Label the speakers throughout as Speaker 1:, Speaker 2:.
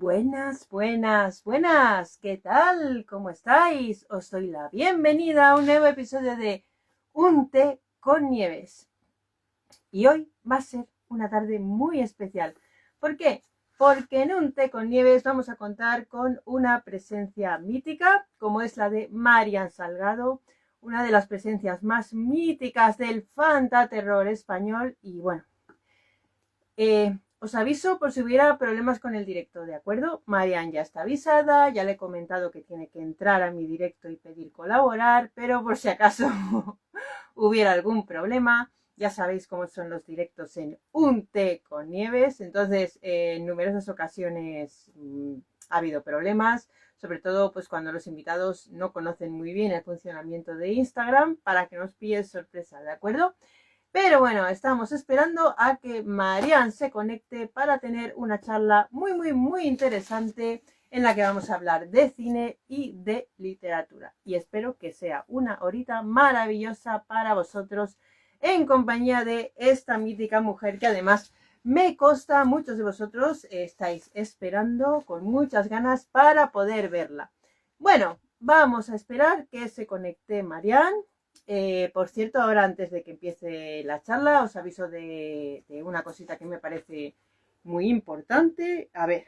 Speaker 1: Buenas, buenas, buenas. ¿Qué tal? ¿Cómo estáis? Os doy la bienvenida a un nuevo episodio de Un té con Nieves. Y hoy va a ser una tarde muy especial. ¿Por qué? Porque en Un té con Nieves vamos a contar con una presencia mítica, como es la de Marian Salgado, una de las presencias más míticas del fantaterror español. Y bueno, os aviso por si hubiera problemas con el directo, ¿de acuerdo? Marian ya está avisada, ya le he comentado que tiene que entrar a mi directo y pedir colaborar, pero por si acaso hubiera algún problema, ya sabéis cómo son los directos en Un té con Nieves, entonces en numerosas ocasiones ha habido problemas, sobre todo pues cuando los invitados no conocen muy bien el funcionamiento de Instagram, para que nos pille sorpresa, ¿de acuerdo? Pero bueno, estamos esperando a que Marian se conecte para tener una charla muy interesante en la que vamos a hablar de cine y de literatura. Y espero que sea una horita maravillosa para vosotros en compañía de esta mítica mujer que además me consta muchos de vosotros estáis esperando con muchas ganas para poder verla. Bueno, vamos a esperar que se conecte Marian. Por cierto, ahora antes de que empiece la charla, os aviso de una cosita que me parece muy importante. A ver,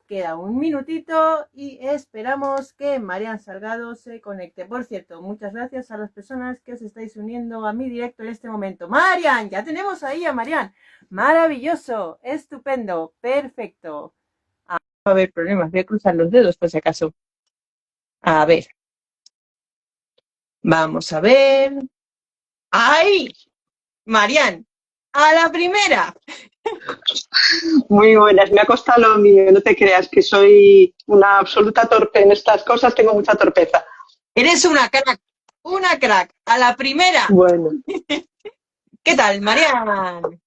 Speaker 1: queda un minutito y esperamos que Marian Salgado se conecte. Por cierto, muchas gracias a las personas que os estáis uniendo a mi directo en este momento. Marian, ya tenemos ahí a Marian. Maravilloso, estupendo, perfecto. Ah, va a haber problemas, voy a cruzar los dedos por si acaso. A ver, vamos a ver. ¡Ay! Marian, a la primera.
Speaker 2: Muy buenas, me ha costado lo mío, no te creas que soy una absoluta torpe en estas cosas, tengo mucha torpeza.
Speaker 1: Eres una crack, a la primera.
Speaker 2: Bueno,
Speaker 1: ¿Qué tal, Marian?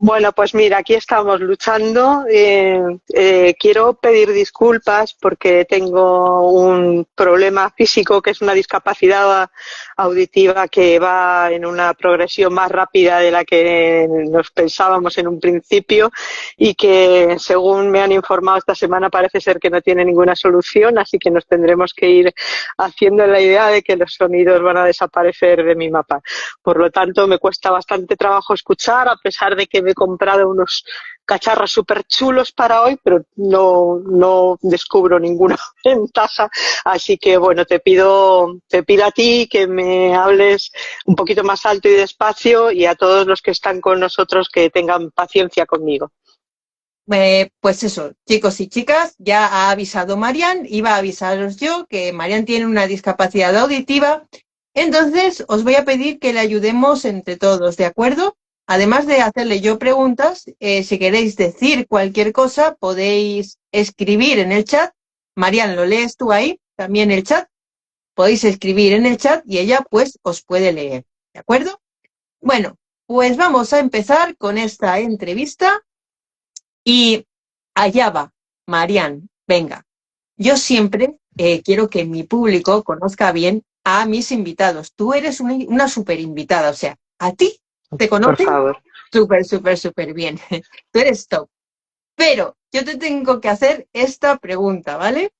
Speaker 2: Bueno, pues mira, aquí estamos luchando. Quiero pedir disculpas porque tengo un problema físico que es una discapacidad auditiva que va en una progresión más rápida de la que nos pensábamos en un principio y que, según me han informado esta semana, parece ser que no tiene ninguna solución, así que nos tendremos que ir haciendo la idea de que los sonidos van a desaparecer de mi mapa. Por lo tanto, me cuesta bastante trabajo escuchar, a pesar de que me he comprado unos cacharros súper chulos para hoy, pero no descubro ninguna ventaja. Así que, bueno, te pido a ti que me hables un poquito más alto y despacio, y a todos los que están con nosotros que tengan paciencia conmigo.
Speaker 1: Pues eso, chicos y chicas, ya ha avisado Marian, iba a avisaros yo que Marian tiene una discapacidad auditiva, entonces os voy a pedir que le ayudemos entre todos, ¿de acuerdo? Además de hacerle yo preguntas, si queréis decir cualquier cosa, podéis escribir en el chat. Marian, ¿lo lees tú ahí? También el chat. Podéis escribir en el chat y ella pues os puede leer, ¿de acuerdo? Bueno, pues vamos a empezar con esta entrevista. Y allá va, Marian, venga. Yo siempre quiero que mi público conozca bien a mis invitados. Tú eres una super invitada, o sea, a ti te
Speaker 2: Por
Speaker 1: conocen
Speaker 2: favor.
Speaker 1: súper bien. Tú eres top. Pero yo te tengo que hacer esta pregunta, ¿vale?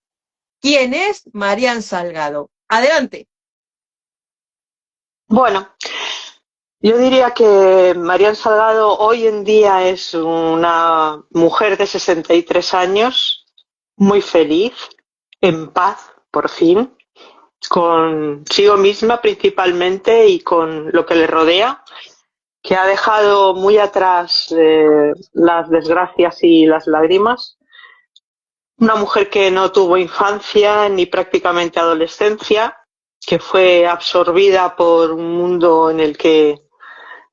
Speaker 1: ¿Quién es Marian Salgado? Adelante.
Speaker 2: Bueno, yo diría que Marian Salgado hoy en día es una mujer de 63 años, muy feliz, en paz, por fin, consigo misma principalmente y con lo que le rodea, que ha dejado muy atrás las desgracias y las lágrimas. Una mujer que no tuvo infancia ni prácticamente adolescencia, que fue absorbida por un mundo en el que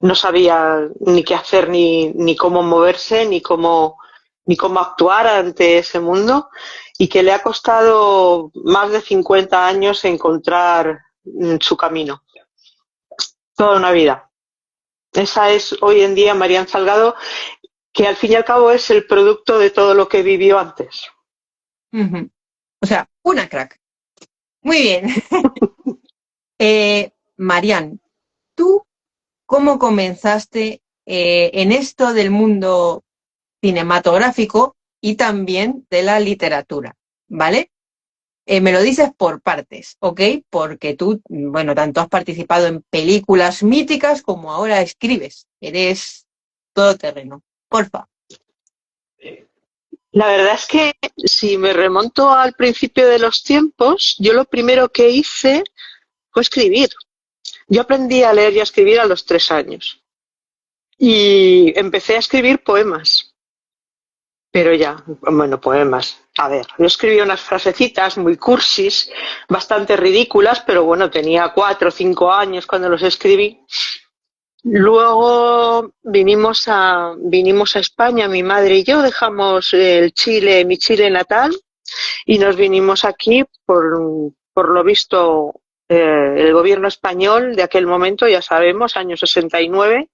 Speaker 2: no sabía ni qué hacer, ni cómo moverse, ni cómo actuar ante ese mundo, y que le ha costado más de 50 años encontrar su camino. Toda una vida. Esa es hoy en día Marian Salgado, que al fin y al cabo es el producto de todo lo que vivió antes.
Speaker 1: O sea, una crack. Muy bien. Marian, ¿tú cómo comenzaste en esto del mundo cinematográfico? y también de la literatura, ¿vale? Me lo dices por partes, ¿ok? Porque tú, bueno, tanto has participado en películas míticas como ahora escribes. Eres todoterreno. Porfa.
Speaker 2: La verdad es que si me remonto al principio de los tiempos, yo lo primero que hice fue escribir. Yo aprendí a leer y a escribir a los 3 años y empecé a escribir poemas, pero ya, bueno, poemas. A ver, yo escribía unas frasecitas muy cursis, bastante ridículas, pero bueno, tenía 4 o 5 años cuando los escribí. Luego vinimos a España, mi madre y yo, dejamos el Chile, mi Chile natal, y nos vinimos aquí por lo visto el gobierno español de aquel momento, ya sabemos, año 69,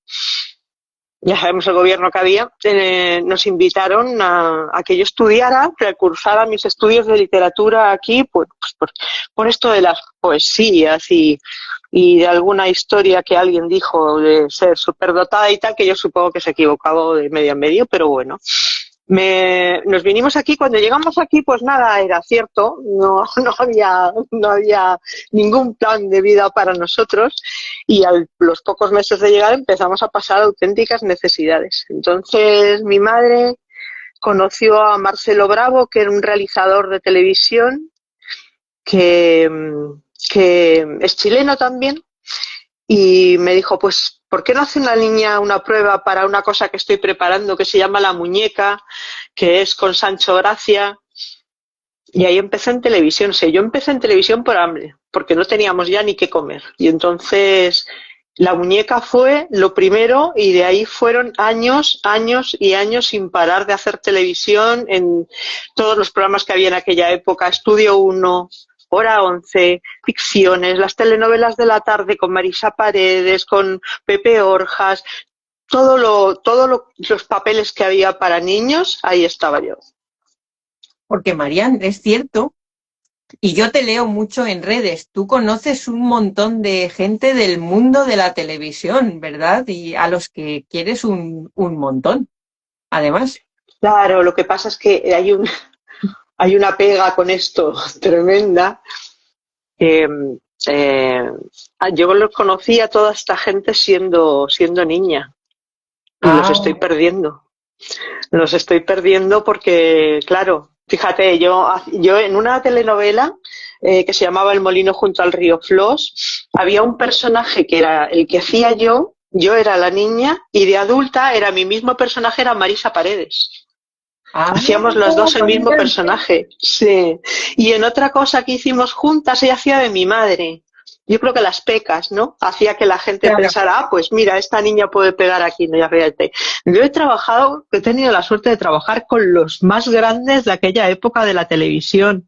Speaker 2: ya sabemos el gobierno que había, nos invitaron a que yo estudiara, que cursara mis estudios de literatura aquí, pues, por esto de las poesías y de alguna historia que alguien dijo de ser superdotada y tal, que yo supongo que se equivocaba de medio en medio, pero bueno. Nos vinimos aquí, cuando llegamos aquí, pues nada era cierto, no había ningún plan de vida para nosotros y a los pocos meses de llegar empezamos a pasar auténticas necesidades. Entonces mi madre conoció a Marcelo Bravo, que era un realizador de televisión que, que es chileno también, y me dijo, pues, ¿por qué no hace una niña una prueba para una cosa que estoy preparando que se llama La Muñeca, que es con Sancho Gracia? Y ahí empecé en televisión. O sea, yo empecé en televisión por hambre, porque no teníamos ya ni qué comer. Y entonces La Muñeca fue lo primero y de ahí fueron años, años y años sin parar de hacer televisión en todos los programas que había en aquella época. Estudio 1, Hora 11, Ficciones, las telenovelas de la tarde con Marisa Paredes, con Pepe Orjas, los papeles que había para niños, ahí estaba yo.
Speaker 1: Porque, Marian, es cierto, y yo te leo mucho en redes, tú conoces un montón de gente del mundo de la televisión, ¿verdad? Y a los que quieres un montón, además.
Speaker 2: Claro, lo que pasa es que hay una pega con esto tremenda. Eh, eh, yo los conocí a toda esta gente siendo niña y los
Speaker 1: Ah,
Speaker 2: estoy perdiendo. Los estoy perdiendo porque, claro, fíjate, yo en una telenovela que se llamaba El molino junto al río Flos, había un personaje que era el que hacía yo era la niña y de adulta era mi mismo personaje, era Marisa Paredes.
Speaker 1: ah,
Speaker 2: Hacíamos las dos el mismo
Speaker 1: Marian.
Speaker 2: personaje, sí. Y en otra cosa que hicimos juntas, ella hacía de mi madre. Yo creo que las pecas, ¿no? Hacía que la gente
Speaker 1: Claro.
Speaker 2: pensara, pues mira, esta niña puede pegar aquí, no, ya fíjate. Yo he tenido la suerte de trabajar con los más grandes de aquella época de la televisión.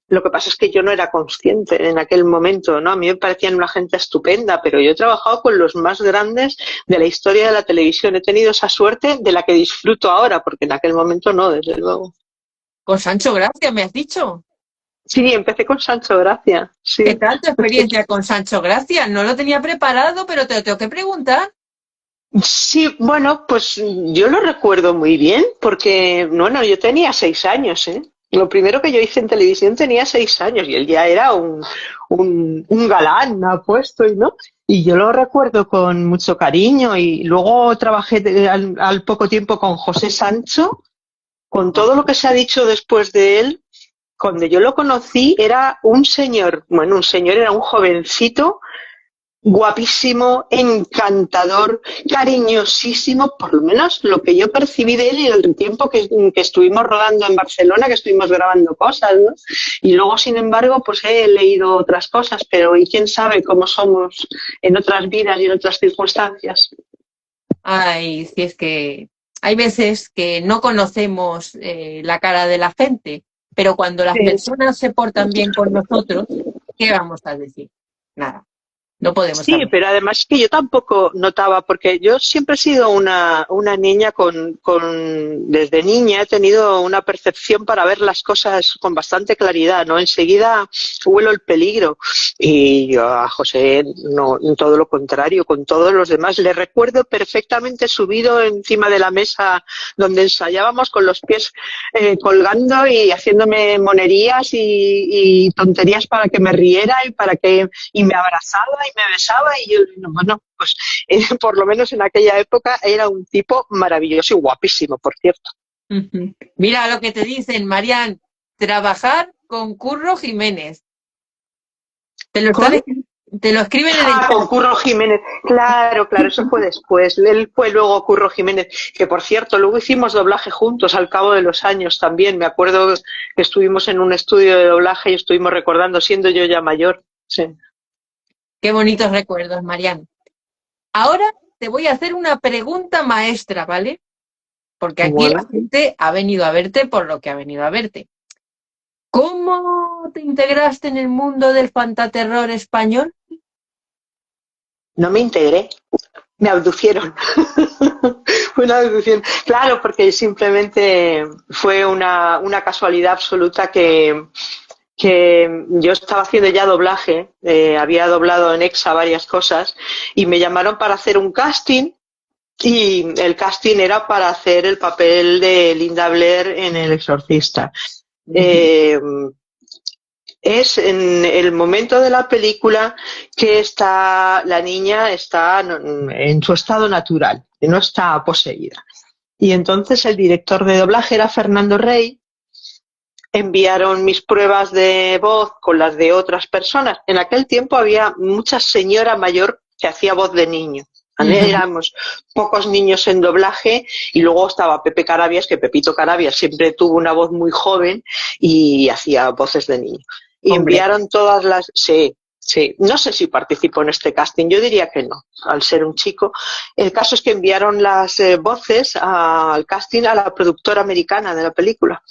Speaker 2: Lo que pasa es que yo no era consciente en aquel momento, ¿no? A mí me parecían una gente estupenda, pero yo he trabajado con los más grandes de la historia de la televisión. He tenido esa suerte de la que disfruto ahora, porque en aquel momento no, desde luego.
Speaker 1: Con Sancho Gracia, me has dicho.
Speaker 2: Sí, empecé con Sancho Gracia,
Speaker 1: ¿Qué
Speaker 2: sí.
Speaker 1: tal tu experiencia con Sancho Gracia? No lo tenía preparado, pero te lo tengo que preguntar.
Speaker 2: Sí, bueno, pues yo lo recuerdo muy bien, porque, bueno, yo tenía 6 años, ¿eh? Lo primero que yo hice en televisión tenía 6 años y él ya era un galán apuesto, ¿no? Y yo lo recuerdo con mucho cariño y luego trabajé al poco tiempo con José Sancho, con todo lo que se ha dicho después de él. Cuando yo lo conocí era un señor, bueno, un señor, era un jovencito guapísimo, encantador, cariñosísimo, por lo menos lo que yo percibí de él y el tiempo que estuvimos rodando en Barcelona, que estuvimos grabando cosas, ¿no? Y luego, sin embargo, pues he leído otras cosas, pero ¿y quién sabe cómo somos en otras vidas y en otras circunstancias?
Speaker 1: Ay, si es que hay veces que no conocemos la cara de la gente, pero cuando las
Speaker 2: Sí.
Speaker 1: personas se portan bien con nosotros, ¿qué vamos a decir? Nada. No podemos
Speaker 2: Sí,
Speaker 1: saber.
Speaker 2: pero además es que yo tampoco notaba, porque yo siempre he sido una niña desde niña he tenido una percepción para ver las cosas con bastante claridad, ¿no? Enseguida huelo el peligro. Y yo a José, no, todo lo contrario, con todos los demás. Le recuerdo perfectamente subido encima de la mesa donde ensayábamos con los pies colgando y haciéndome monerías y tonterías para que me riera y me abrazaba y me besaba y yo, bueno, pues por lo menos en aquella época era un tipo maravilloso y guapísimo, por cierto.
Speaker 1: Mira lo que te dicen, Marian, trabajar con Curro Jiménez. Te lo
Speaker 2: ¿Con?
Speaker 1: te lo escriben en el
Speaker 2: Ah,
Speaker 1: chat.
Speaker 2: con Curro Jiménez. Claro, eso fue después. Él fue luego Curro Jiménez, que por cierto, luego hicimos doblaje juntos al cabo de los años también. Me acuerdo que estuvimos en un estudio de doblaje y estuvimos recordando, siendo yo ya mayor. Sí.
Speaker 1: Qué bonitos recuerdos, Marian. Ahora te voy a hacer una pregunta maestra, ¿vale? Porque aquí la
Speaker 2: Bueno.
Speaker 1: gente ha venido a verte por lo que ha venido a verte. ¿Cómo te integraste en el mundo del fantaterror español?
Speaker 2: No me integré. Me abducieron. Fue una abducción. Claro, porque simplemente fue una casualidad absoluta que yo estaba haciendo ya doblaje, había doblado en EXA varias cosas y me llamaron para hacer un casting y el casting era para hacer el papel de Linda Blair en El Exorcista. Es en el momento de la película que la niña está en su estado natural, que no está poseída. Y entonces el director de doblaje era Fernando Rey. Enviaron mis pruebas de voz con las de otras personas. En aquel tiempo había mucha señora mayor que hacía voz de niño. Éramos pocos niños en doblaje y luego estaba Pepe Carabias, que Pepito Carabias siempre tuvo una voz muy joven y hacía voces de niño. Y
Speaker 1: Hombre.
Speaker 2: enviaron todas las... Sí, sí. No sé si participó en este casting, yo diría que no, al ser un chico. El caso es que enviaron las voces al casting a la productora americana de la película.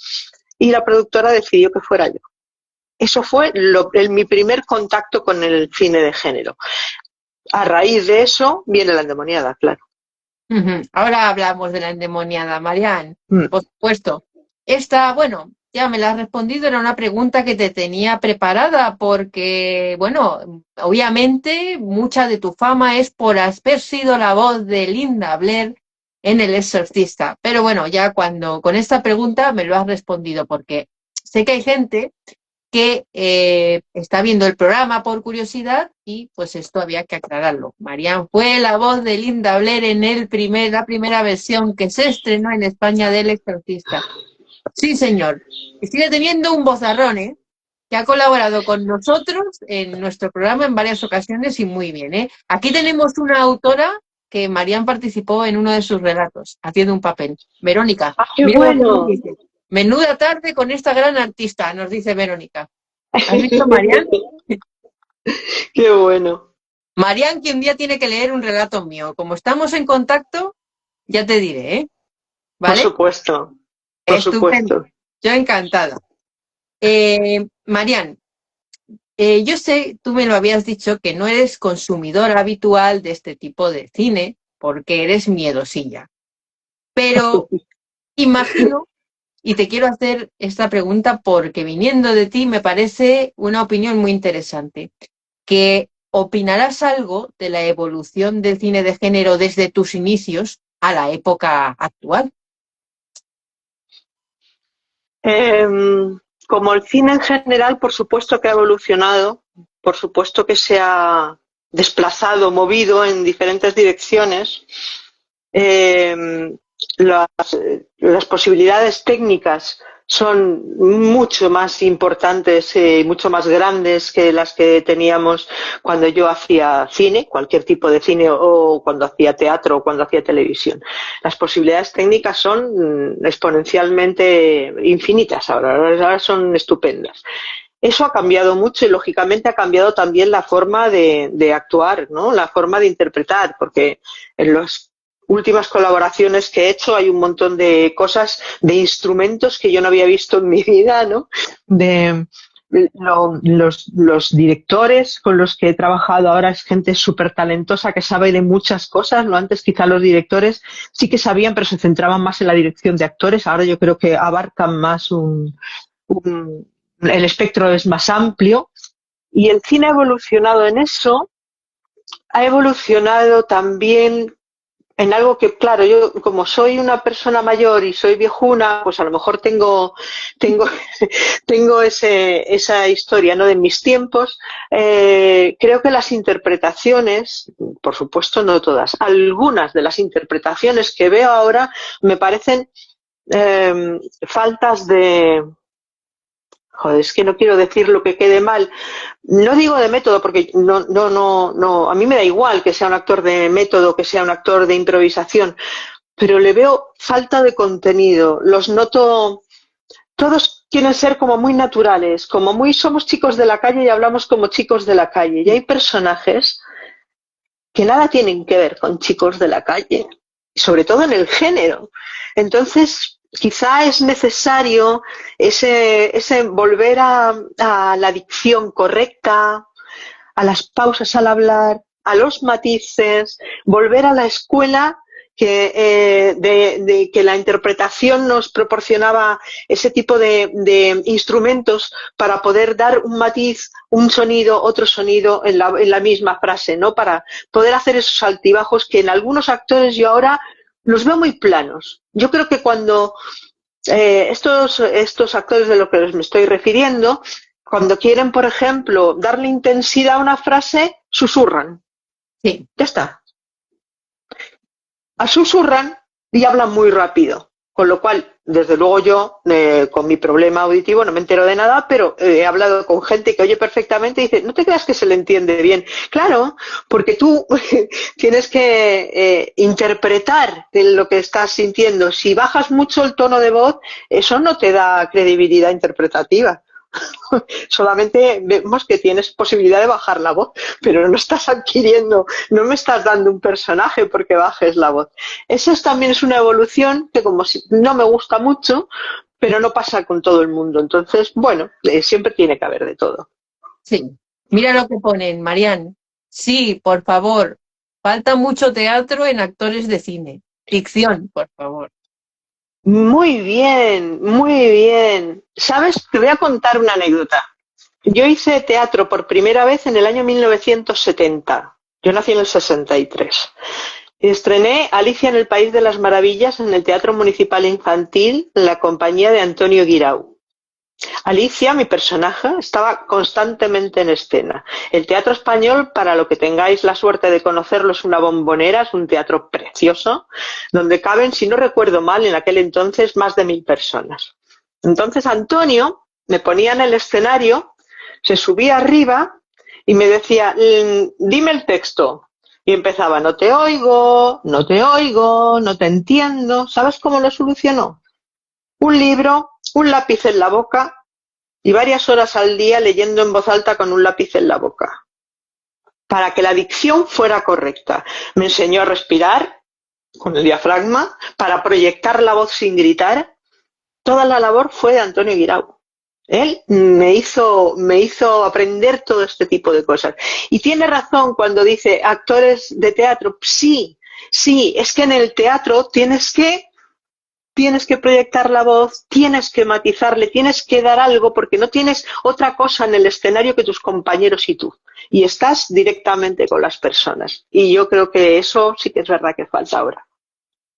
Speaker 2: Y la productora decidió que fuera yo. Eso fue mi primer contacto con el cine de género. A raíz de eso viene La endemoniada, claro.
Speaker 1: Ahora hablamos de La endemoniada, Marian.
Speaker 2: Mm.
Speaker 1: Por supuesto. Esta, bueno, ya me la has respondido, era una pregunta que te tenía preparada porque, bueno, obviamente mucha de tu fama es por haber sido la voz de Linda Blair en El Exorcista. Pero bueno, ya con esta pregunta me lo has respondido porque sé que hay gente que está viendo el programa por curiosidad y pues esto había que aclararlo. Marian fue la voz de Linda Blair en la primera versión que se estrenó en España del Exorcista. Sí, señor. Y sigue teniendo un vozarrón, que ha colaborado con nosotros en nuestro programa en varias ocasiones y muy bien, Aquí tenemos una autora que Marian participó en uno de sus relatos, haciendo un papel. Verónica,
Speaker 2: ¡Ah, qué
Speaker 1: mira lo que
Speaker 2: bueno!
Speaker 1: nos dice. Menuda tarde con esta gran artista, nos dice Verónica. ¿Has visto, Marian?
Speaker 2: ¡Qué bueno!
Speaker 1: Marian, que un día tiene que leer un relato mío. Como estamos en contacto, ya te diré,
Speaker 2: Por
Speaker 1: ¿vale?
Speaker 2: supuesto, por
Speaker 1: Estupendo.
Speaker 2: supuesto.
Speaker 1: Yo encantada. Marian, yo sé, tú me lo habías dicho, que no eres consumidora habitual de este tipo de cine porque eres miedosilla. Pero imagino, y te quiero hacer esta pregunta porque viniendo de ti me parece una opinión muy interesante, que opinarás algo de la evolución del cine de género desde tus inicios a la época actual.
Speaker 2: Como el cine en general, por supuesto que ha evolucionado, por supuesto que se ha desplazado, movido en diferentes direcciones. Las posibilidades técnicas son mucho más importantes y mucho más grandes que las que teníamos cuando yo hacía cine, cualquier tipo de cine, o cuando hacía teatro o cuando hacía televisión. Las posibilidades técnicas son exponencialmente infinitas ahora son estupendas. Eso ha cambiado mucho y lógicamente ha cambiado también la forma de actuar, ¿no? La forma de interpretar, porque en las últimas colaboraciones que he hecho hay un montón de cosas, de instrumentos que yo no había visto en mi vida, ¿no? los directores con los que he trabajado ahora es gente súper talentosa que sabe de muchas cosas, ¿no? Antes quizá los directores sí que sabían, pero se centraban más en la dirección de actores. Ahora yo creo que abarcan más el espectro es más amplio. Y el cine ha evolucionado en eso, ha evolucionado también en algo que, claro, yo como soy una persona mayor y soy viejuna, pues a lo mejor tengo esa historia, ¿no? De mis tiempos. Creo que las interpretaciones, por supuesto no todas, algunas de las interpretaciones que veo ahora me parecen faltas de... Joder, es que no quiero decir lo que quede mal. No digo de método, porque no, a mí me da igual que sea un actor de método, que sea un actor de improvisación, pero le veo falta de contenido. Los noto, todos quieren ser como muy naturales, como muy somos chicos de la calle y hablamos como chicos de la calle. Y hay personajes que nada tienen que ver con chicos de la calle, sobre todo en el género. Entonces, quizá es necesario ese volver a la dicción correcta, a las pausas al hablar, a los matices, volver a la escuela de que la interpretación nos proporcionaba ese tipo de instrumentos para poder dar un matiz, un sonido, otro sonido en la misma frase, ¿no? Para poder hacer esos altibajos que en algunos actores yo ahora los veo muy planos. Yo creo que cuando estos actores de los que me estoy refiriendo, cuando quieren, por ejemplo, darle intensidad a una frase, susurran.
Speaker 1: Sí.
Speaker 2: Ya está. Susurran y hablan muy rápido. Con lo cual, desde luego yo, con mi problema auditivo, no me entero de nada, pero he hablado con gente que oye perfectamente y dice, no te creas que se le entiende bien. Claro, porque tú tienes que interpretar lo que estás sintiendo. Si bajas mucho el tono de voz, eso no te da credibilidad interpretativa. Solamente vemos que tienes posibilidad de bajar la voz, pero no estás adquiriendo, no me estás dando un personaje porque bajes la voz. Eso también es una evolución que como si, no me gusta mucho, pero no pasa con todo el mundo. Entonces, bueno, siempre tiene que haber de todo.
Speaker 1: Sí. Mira lo que ponen, Marian. Sí, por favor. Falta mucho teatro en actores de cine. Ficción, por favor.
Speaker 2: Muy bien, muy bien. ¿Sabes? Te voy a contar una anécdota. Yo hice teatro por primera vez en el año 1970. Yo nací en el 63. Estrené Alicia en el País de las Maravillas en el Teatro Municipal Infantil, en la compañía de Antonio Guirao. Alicia, mi personaje, estaba constantemente en escena. El Teatro Español, para lo que tengáis la suerte de conocerlo, es una bombonera, es un teatro precioso, donde caben, si no recuerdo mal, en aquel entonces más de 1000 personas. Entonces Antonio me ponía en el escenario, se subía arriba y me decía, dime el texto. Y empezaba, no te oigo, no te oigo, no te entiendo. ¿Sabes cómo lo solucionó? Un libro, un lápiz en la boca y varias horas al día leyendo en voz alta con un lápiz en la boca, para que la dicción fuera correcta. Me enseñó a respirar con el diafragma, para proyectar la voz sin gritar. Toda la labor fue de Antonio Guirao. Él me hizo aprender todo este tipo de cosas. Y tiene razón cuando dice actores de teatro. Sí, es que en el teatro tienes que proyectar la voz, tienes que matizarle, tienes que dar algo, porque no tienes otra cosa en el escenario que tus compañeros y tú. Y estás directamente con las personas. Y yo creo que eso sí que es verdad que falta ahora.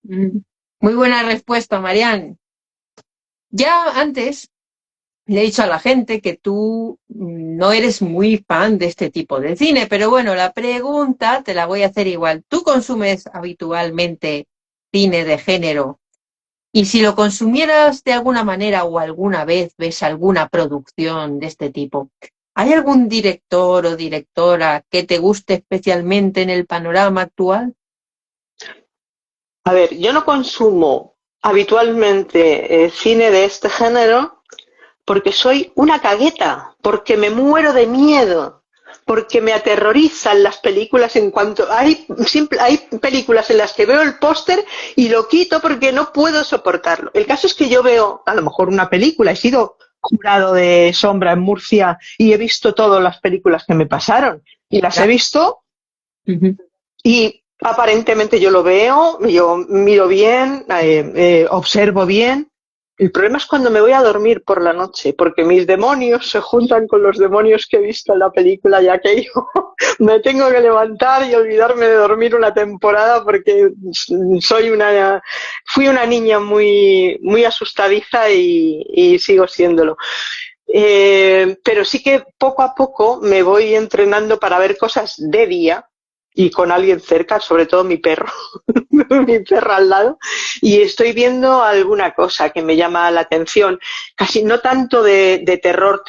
Speaker 1: Muy buena respuesta, Marian. Ya antes le he dicho a la gente que tú no eres muy fan de este tipo de cine, pero bueno, la pregunta te la voy a hacer igual. ¿Tú consumes habitualmente cine de género? Y si lo consumieras de alguna manera o alguna vez ves alguna producción de este tipo, ¿hay algún director o directora que te guste especialmente en el panorama actual?
Speaker 2: A ver, yo no consumo habitualmente cine de este género porque soy una cagueta, porque me muero de miedo, porque me aterrorizan las películas en cuanto... Hay películas en las que veo el póster y lo quito porque no puedo soportarlo. El caso es que yo veo a lo mejor una película, he sido jurado de Sombra en Murcia y he visto todas las películas que me pasaron. Y las he visto y aparentemente yo lo veo, yo miro bien, observo bien. El problema es cuando me voy a dormir por la noche, porque mis demonios se juntan con los demonios que he visto en la película y aquello. Me tengo que levantar y olvidarme de dormir una temporada porque fui una niña muy, muy asustadiza y sigo siéndolo. Pero sí que poco a poco me voy entrenando para ver cosas de día y con alguien cerca, sobre todo mi perro, mi perro al lado, y estoy viendo alguna cosa que me llama la atención, casi no tanto de terror,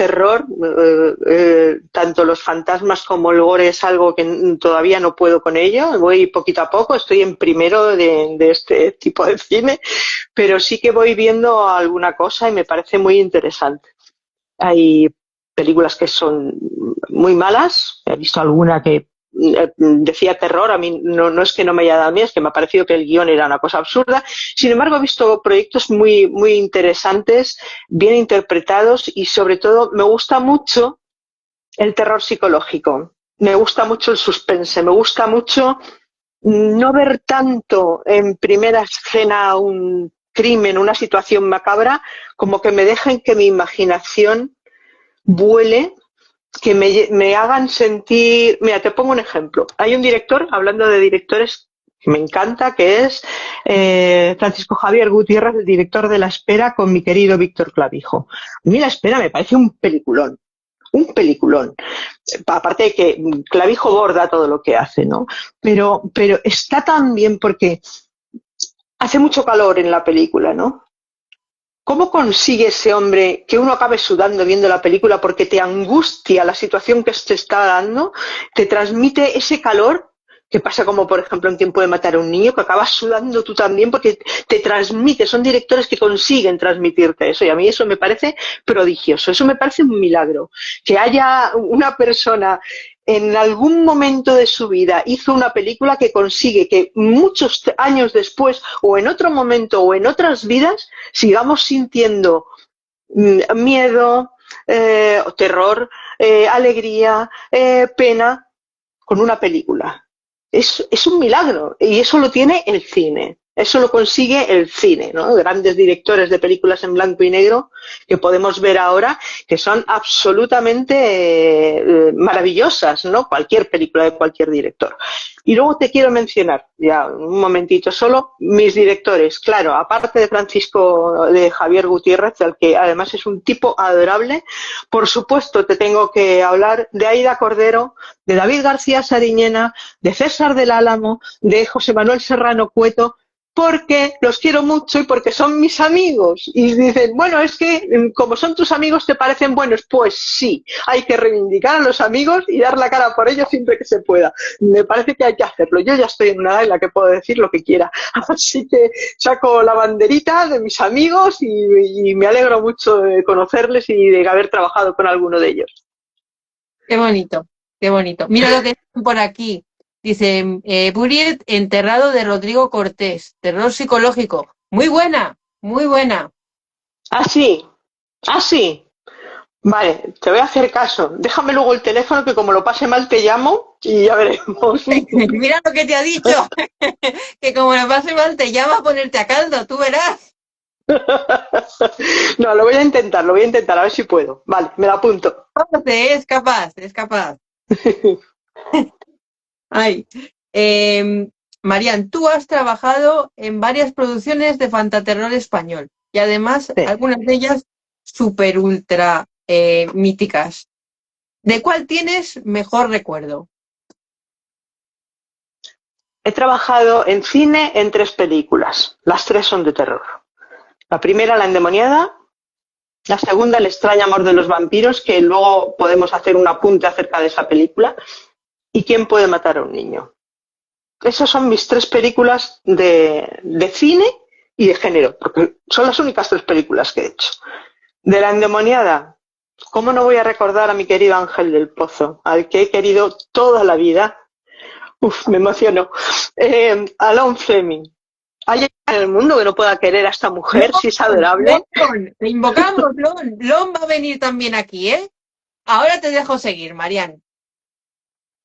Speaker 2: tanto los fantasmas como el gore es algo que todavía no puedo con ello, voy poquito a poco, estoy en primero de este tipo de cine, pero sí que voy viendo alguna cosa y me parece muy interesante. Hay películas que son muy malas, he visto alguna que decía terror, a mí no es que no me haya dado miedo, es que me ha parecido que el guión era una cosa absurda. Sin embargo, he visto proyectos muy, muy interesantes, bien interpretados y sobre todo me gusta mucho el terror psicológico, me gusta mucho el suspense, me gusta mucho no ver tanto en primera escena un crimen, una situación macabra, como que me dejen que mi imaginación vuele, que me hagan sentir... Mira, te pongo un ejemplo. Hay un director, hablando de directores, que me encanta, que es Francisco Javier Gutiérrez, el director de La Espera, con mi querido Víctor Clavijo. A mí La Espera me parece un peliculón. Un peliculón. Aparte de que Clavijo borda todo lo que hace, ¿no? Pero está tan bien porque hace mucho calor en la película, ¿no? ¿Cómo consigue ese hombre que uno acabe sudando viendo la película porque te angustia la situación que se está dando? Te transmite ese calor que pasa como, por ejemplo, en Tiempo de matar a un niño, que acabas sudando tú también porque te transmite. Son directores que consiguen transmitirte eso y a mí eso me parece prodigioso. Eso me parece un milagro. Que haya una persona en algún momento de su vida hizo una película que consigue que muchos años después o en otro momento o en otras vidas sigamos sintiendo miedo, terror, alegría, pena con una película. Es un milagro y eso lo tiene el cine. Eso lo consigue el cine, ¿no? Grandes directores de películas en blanco y negro que podemos ver ahora, que son absolutamente maravillosas, ¿no? Cualquier película de cualquier director. Y luego te quiero mencionar, ya un momentito solo, mis directores. Claro, aparte de de Javier Gutiérrez, al que además es un tipo adorable, por supuesto te tengo que hablar de Aida Cordero, de David García Sariñena, de César del Álamo, de José Manuel Serrano Cueto, porque los quiero mucho y porque son mis amigos. Y dicen, bueno, es que como son tus amigos te parecen buenos. Pues sí, hay que reivindicar a los amigos y dar la cara por ellos siempre que se pueda. Me parece que hay que hacerlo. Yo ya estoy en una edad en la que puedo decir lo que quiera. Así que saco la banderita de mis amigos y me alegro mucho de conocerles y de haber trabajado con alguno de ellos.
Speaker 1: Qué bonito, qué bonito. Mira lo que dicen por aquí. Dice, Buriet, enterrado de Rodrigo Cortés, terror psicológico. Muy buena, muy buena.
Speaker 2: Ah, sí, ah, sí. Vale, te voy a hacer caso. Déjame luego el teléfono que como lo pase mal te llamo y ya veremos.
Speaker 1: Mira lo que te ha dicho, que como lo pase mal te llama a ponerte a caldo, tú verás.
Speaker 2: No, lo voy a intentar, a ver si puedo. Vale, me lo apunto.
Speaker 1: Es capaz, es capaz. Ay, Marian, tú has trabajado en varias producciones de fantaterror español y además
Speaker 2: Sí.
Speaker 1: algunas de ellas súper ultra míticas. ¿De cuál tienes mejor recuerdo?
Speaker 2: He trabajado en cine en 3 películas. Las 3 son de terror. La primera, La endemoniada. La segunda, El extraño amor de los vampiros, que luego podemos hacer un apunte acerca de esa película. ¿Y quién puede matar a un niño? Esas son mis 3 películas de cine y de género, porque son las únicas 3 películas que he hecho. De La endemoniada, ¿cómo no voy a recordar a mi querido Ángel del Pozo, al que he querido toda la vida? Uf, me emociono. Alon Fleming, ¿Hay alguien en el mundo que no pueda querer a esta mujer si es adorable?
Speaker 1: Lon, te invocamos, Lon. Lon va a venir también aquí, ¿eh? Ahora te dejo seguir, Marian.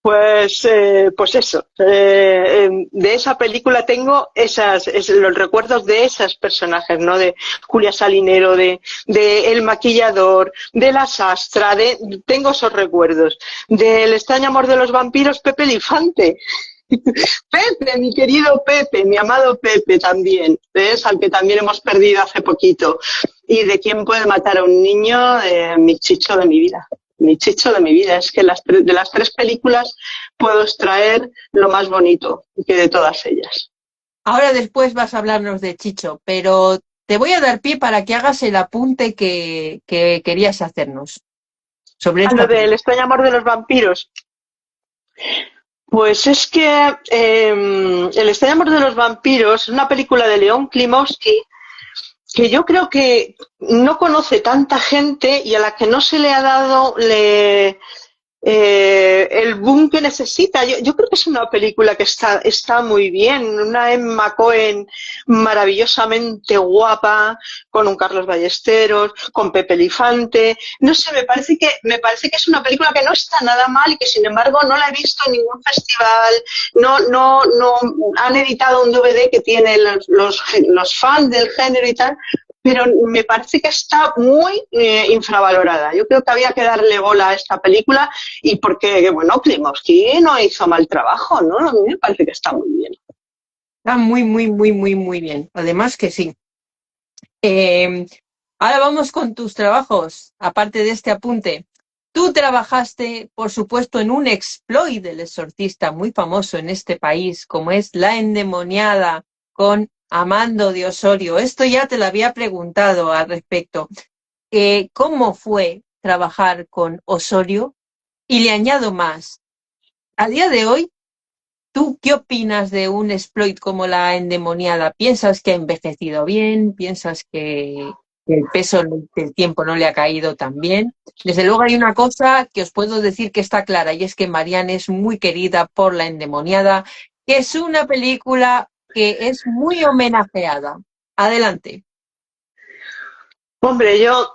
Speaker 2: Pues eso, de esa película tengo los recuerdos de esos personajes, ¿no? De Julia Salinero, de El Maquillador, de La Sastra, tengo esos recuerdos. Del extraño amor de los vampiros, Pepe el Infante. Pepe, mi querido Pepe, mi amado Pepe también, ¿ves? Al que también hemos perdido hace poquito. Y de quién puede matar a un niño, mi chicho de mi vida. Mi chicho de mi vida. Es que de las tres películas puedo extraer lo más bonito que de todas ellas.
Speaker 1: Ahora después vas a hablarnos de Chicho, pero te voy a dar pie para que hagas el apunte que querías hacernos sobre
Speaker 2: A lo
Speaker 1: esta
Speaker 2: del
Speaker 1: película.
Speaker 2: extraño amor de los vampiros. Pues es que El extraño amor de los vampiros es una película de León Klimovsky que yo creo que no conoce tanta gente y a la que no se le ha dado el boom que necesita. Yo creo que es una película que está muy bien, una Emma Cohen maravillosamente guapa, con un Carlos Ballesteros, con Pepe Elifante. No sé, me parece que es una película que no está nada mal y que sin embargo no la he visto en ningún festival. No han editado un DVD que tiene los fans del género y tal, pero me parece que está muy infravalorada. Yo creo que había que darle bola a esta película y porque, bueno, Klimovsky no hizo mal trabajo, ¿no? A mí me parece que está muy bien.
Speaker 1: Está muy, muy, muy, muy, muy bien. Además que sí. Eh, Ahora vamos con tus trabajos, aparte de este apunte. Tú trabajaste, por supuesto, en un exploit del exorcista muy famoso en este país, como es La Endemoniada, con Amando de Osorio. Esto ya te lo había preguntado al respecto. ¿Cómo fue trabajar con Osorio? Y le añado más. A día de hoy, ¿tú qué opinas de un exploit como La Endemoniada? ¿Piensas que ha envejecido bien? ¿Piensas que el peso del tiempo no le ha caído tan bien? Desde luego hay una cosa que os puedo decir que está clara y es que Marianne es muy querida por La Endemoniada, que es una película que es muy homenajeada. Adelante.
Speaker 2: Hombre, yo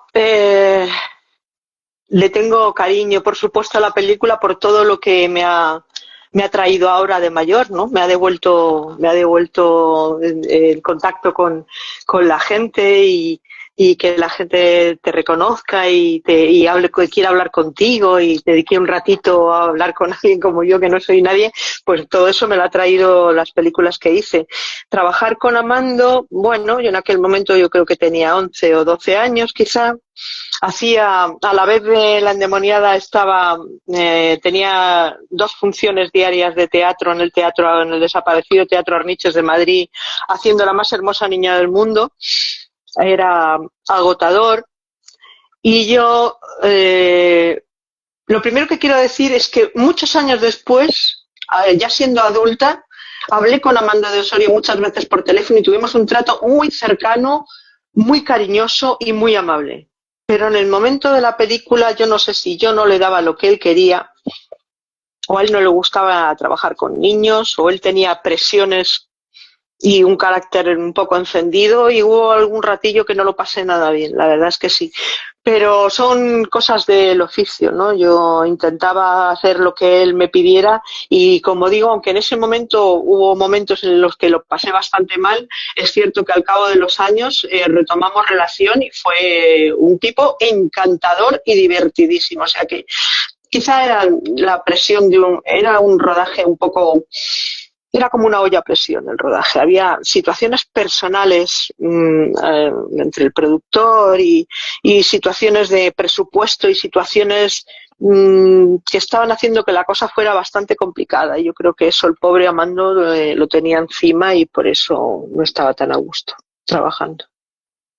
Speaker 2: le tengo cariño, por supuesto, a la película por todo lo que me ha traído ahora de mayor, ¿no? Me ha devuelto el contacto con la gente y que la gente te reconozca y hable, que quiera hablar contigo y te dedique un ratito a hablar con alguien como yo, que no soy nadie, pues todo eso me lo ha traído las películas que hice. Trabajar con Amando, bueno, yo en aquel momento yo creo que tenía 11 o 12 años quizá. Hacía, a la vez de La Endemoniada tenía 2 funciones diarias de teatro en el desaparecido Teatro Arniches de Madrid, haciendo La más hermosa niña del mundo. Era agotador. Y yo, lo primero que quiero decir es que muchos años después, ya siendo adulta, hablé con Amanda de Osorio muchas veces por teléfono y tuvimos un trato muy cercano, muy cariñoso y muy amable. Pero en el momento de la película yo no sé si yo no le daba lo que él quería, o a él no le gustaba trabajar con niños, o él tenía presiones y un carácter un poco encendido y hubo algún ratillo que no lo pasé nada bien, la verdad es que sí. Pero son cosas del oficio, ¿no? Yo intentaba hacer lo que él me pidiera y como digo, aunque en ese momento hubo momentos en los que lo pasé bastante mal, es cierto que al cabo de los años retomamos relación y fue un tipo encantador y divertidísimo. O sea que quizá era la presión era un rodaje un poco, era como una olla a presión el rodaje. Había situaciones personales entre el productor y situaciones de presupuesto y situaciones que estaban haciendo que la cosa fuera bastante complicada. Y yo creo que eso el pobre Amando lo tenía encima y por eso no estaba tan a gusto trabajando.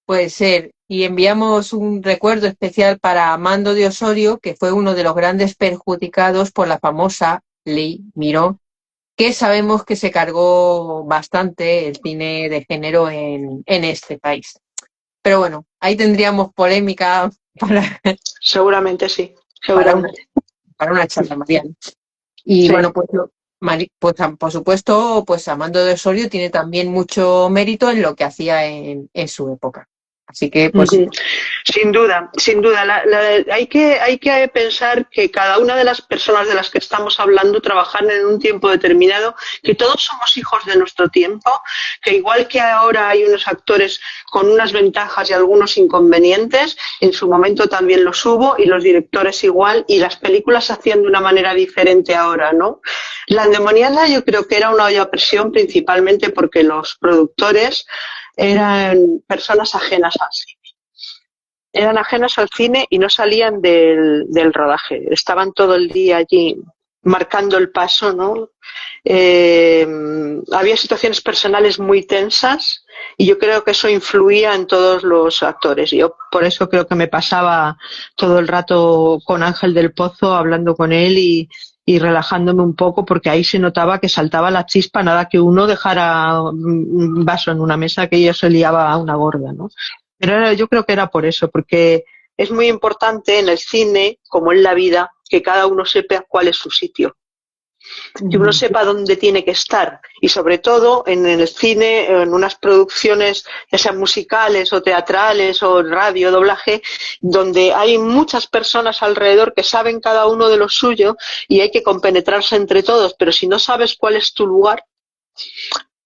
Speaker 1: Puede ser. Y enviamos un recuerdo especial para Amando de Osorio, que fue uno de los grandes perjudicados por la famosa Ley Miró, que sabemos que se cargó bastante el cine de género en este país. Pero bueno, ahí tendríamos polémica para,
Speaker 2: Seguramente sí,
Speaker 1: para una,
Speaker 2: seguramente.
Speaker 1: para una charla, Mariana. Y
Speaker 2: Sí.
Speaker 1: bueno, pues Pues, por supuesto, pues Amando de Osorio tiene también mucho mérito en lo que hacía en su época. Así que, pues,
Speaker 2: Ujú. Sin duda, sin duda. Hay que pensar que cada una de las personas de las que estamos hablando trabajan en un tiempo determinado, que todos somos hijos de nuestro tiempo, que igual que ahora hay unos actores con unas ventajas y algunos inconvenientes, en su momento también los hubo y los directores igual, y las películas se hacían de una manera diferente ahora, ¿no? La endemoniada yo creo que era una olla a presión principalmente porque los productores eran personas ajenas a eran ajenos al cine y no salían del rodaje. Estaban todo el día allí marcando el paso, ¿no? Había situaciones personales muy tensas y yo creo que eso influía en todos los actores. Yo por eso creo que me pasaba todo el rato con Ángel del Pozo, hablando con él y relajándome un poco, porque ahí se notaba que saltaba la chispa, nada que uno dejara un vaso en una mesa, que ella se liaba a una gorda, ¿no? Pero yo creo que era por eso, porque es muy importante en el cine, como en la vida, que cada uno sepa cuál es su sitio, que uno sepa dónde tiene que estar. Y sobre todo en el cine, en unas producciones, ya sean musicales o teatrales o radio, doblaje, donde hay muchas personas alrededor que saben cada uno de lo suyo y hay que compenetrarse entre todos. Pero si no sabes cuál es tu lugar,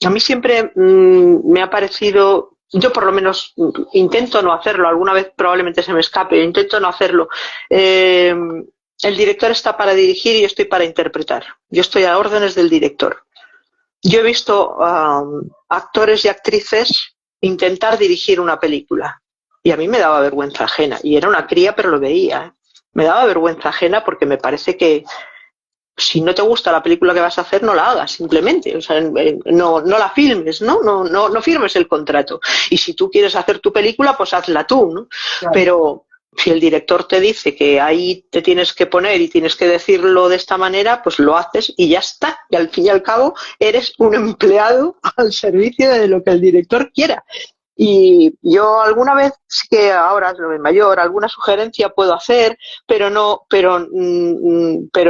Speaker 2: a mí siempre me ha parecido, yo por lo menos intento no hacerlo, alguna vez probablemente se me escape, intento no hacerlo. Eh, el director está para dirigir y yo estoy para interpretar. Yo estoy a órdenes del director. Yo he visto actores y actrices intentar dirigir una película y a mí me daba vergüenza ajena. Y era una cría, pero lo veía. Me daba vergüenza ajena porque me parece que si no te gusta la película que vas a hacer, no la hagas, simplemente. O sea, no la filmes, ¿no? No firmes el contrato. Y si tú quieres hacer tu película, pues hazla tú, ¿no?
Speaker 1: claro.
Speaker 2: Pero si el director te dice que ahí te tienes que poner y tienes que decirlo de esta manera, pues lo haces y ya está. Y al fin y al cabo, eres un empleado al servicio de lo que el director quiera. Y yo alguna vez, sí que ahora lo de mayor, alguna sugerencia puedo hacer, pero no, pero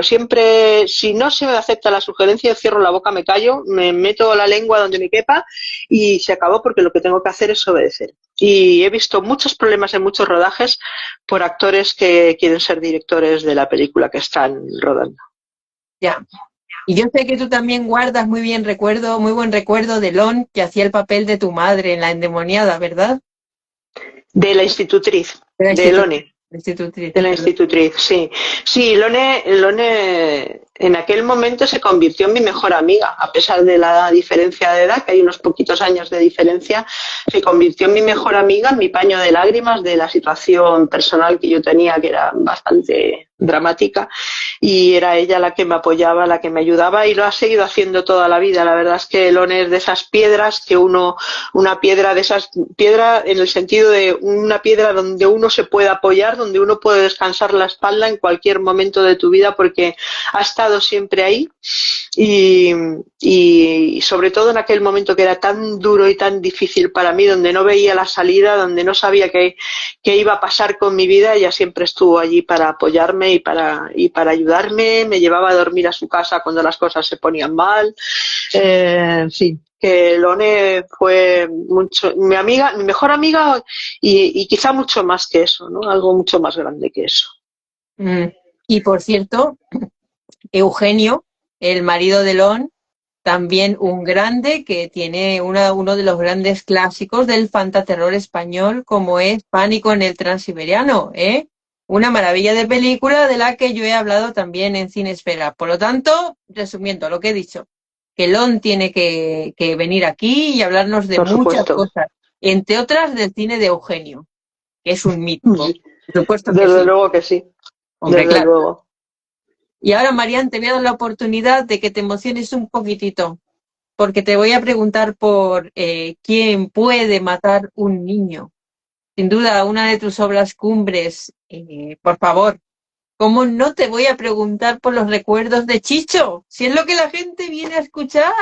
Speaker 2: siempre, si no se me acepta la sugerencia, cierro la boca, me callo, me meto la lengua donde me quepa y se acabó porque lo que tengo que hacer es obedecer. Y he visto muchos problemas en muchos rodajes por actores que quieren ser directores de la película que están rodando.
Speaker 1: Ya. Y yo sé que tú también guardas muy buen recuerdo de Lon, que hacía el papel de tu madre en La Endemoniada, ¿verdad?
Speaker 2: De la institutriz,
Speaker 1: De la
Speaker 2: de Lone.
Speaker 1: institutriz,
Speaker 2: De la
Speaker 1: perdón.
Speaker 2: institutriz, sí. Sí, Lone en aquel momento se convirtió en mi mejor amiga, a pesar de la diferencia de edad, que hay unos poquitos años de diferencia, se convirtió en mi mejor amiga, en mi paño de lágrimas de la situación personal que yo tenía, que era bastante dramática, y era ella la que me apoyaba, la que me ayudaba, y lo ha seguido haciendo toda la vida. La verdad es que Lone es de esas piedras que una piedra de esas, piedra en el sentido de una piedra donde uno se puede apoyar, donde uno puede descansar la espalda en cualquier momento de tu vida, porque ha estado siempre ahí y, y sobre todo en aquel momento que era tan duro y tan difícil para mí, donde no veía la salida, donde no sabía qué iba a pasar con mi vida, ella siempre estuvo allí para apoyarme y para ayudarme, me llevaba a dormir a su casa cuando las cosas se ponían mal, sí, que Lone fue mucho mi amiga, mi mejor amiga y quizá mucho más que eso, ¿no? Algo mucho más grande que eso.
Speaker 1: Mm. Y por cierto, Eugenio, el marido de Lon, también un grande que tiene uno de los grandes clásicos del fantaterror español, como es Pánico en el Transiberiano, ¿eh? Una maravilla de película de la que yo he hablado también en Cinesfera. Por lo tanto, resumiendo lo que he dicho, que Lon tiene que venir aquí y hablarnos de
Speaker 2: Por
Speaker 1: muchas
Speaker 2: supuesto.
Speaker 1: cosas, entre otras del cine de Eugenio, que es un mítico. Por supuesto que
Speaker 2: Desde
Speaker 1: sí.
Speaker 2: luego que sí,
Speaker 1: Hombre,
Speaker 2: desde
Speaker 1: claro.
Speaker 2: luego.
Speaker 1: Y ahora, Marian, te voy a dar la oportunidad de que te emociones un poquitito, porque te voy a preguntar por quién puede matar un niño. Sin duda, una de tus obras cumbres. Por favor, ¿cómo no te voy a preguntar por los recuerdos de Chicho? Si es lo que la gente viene a escuchar.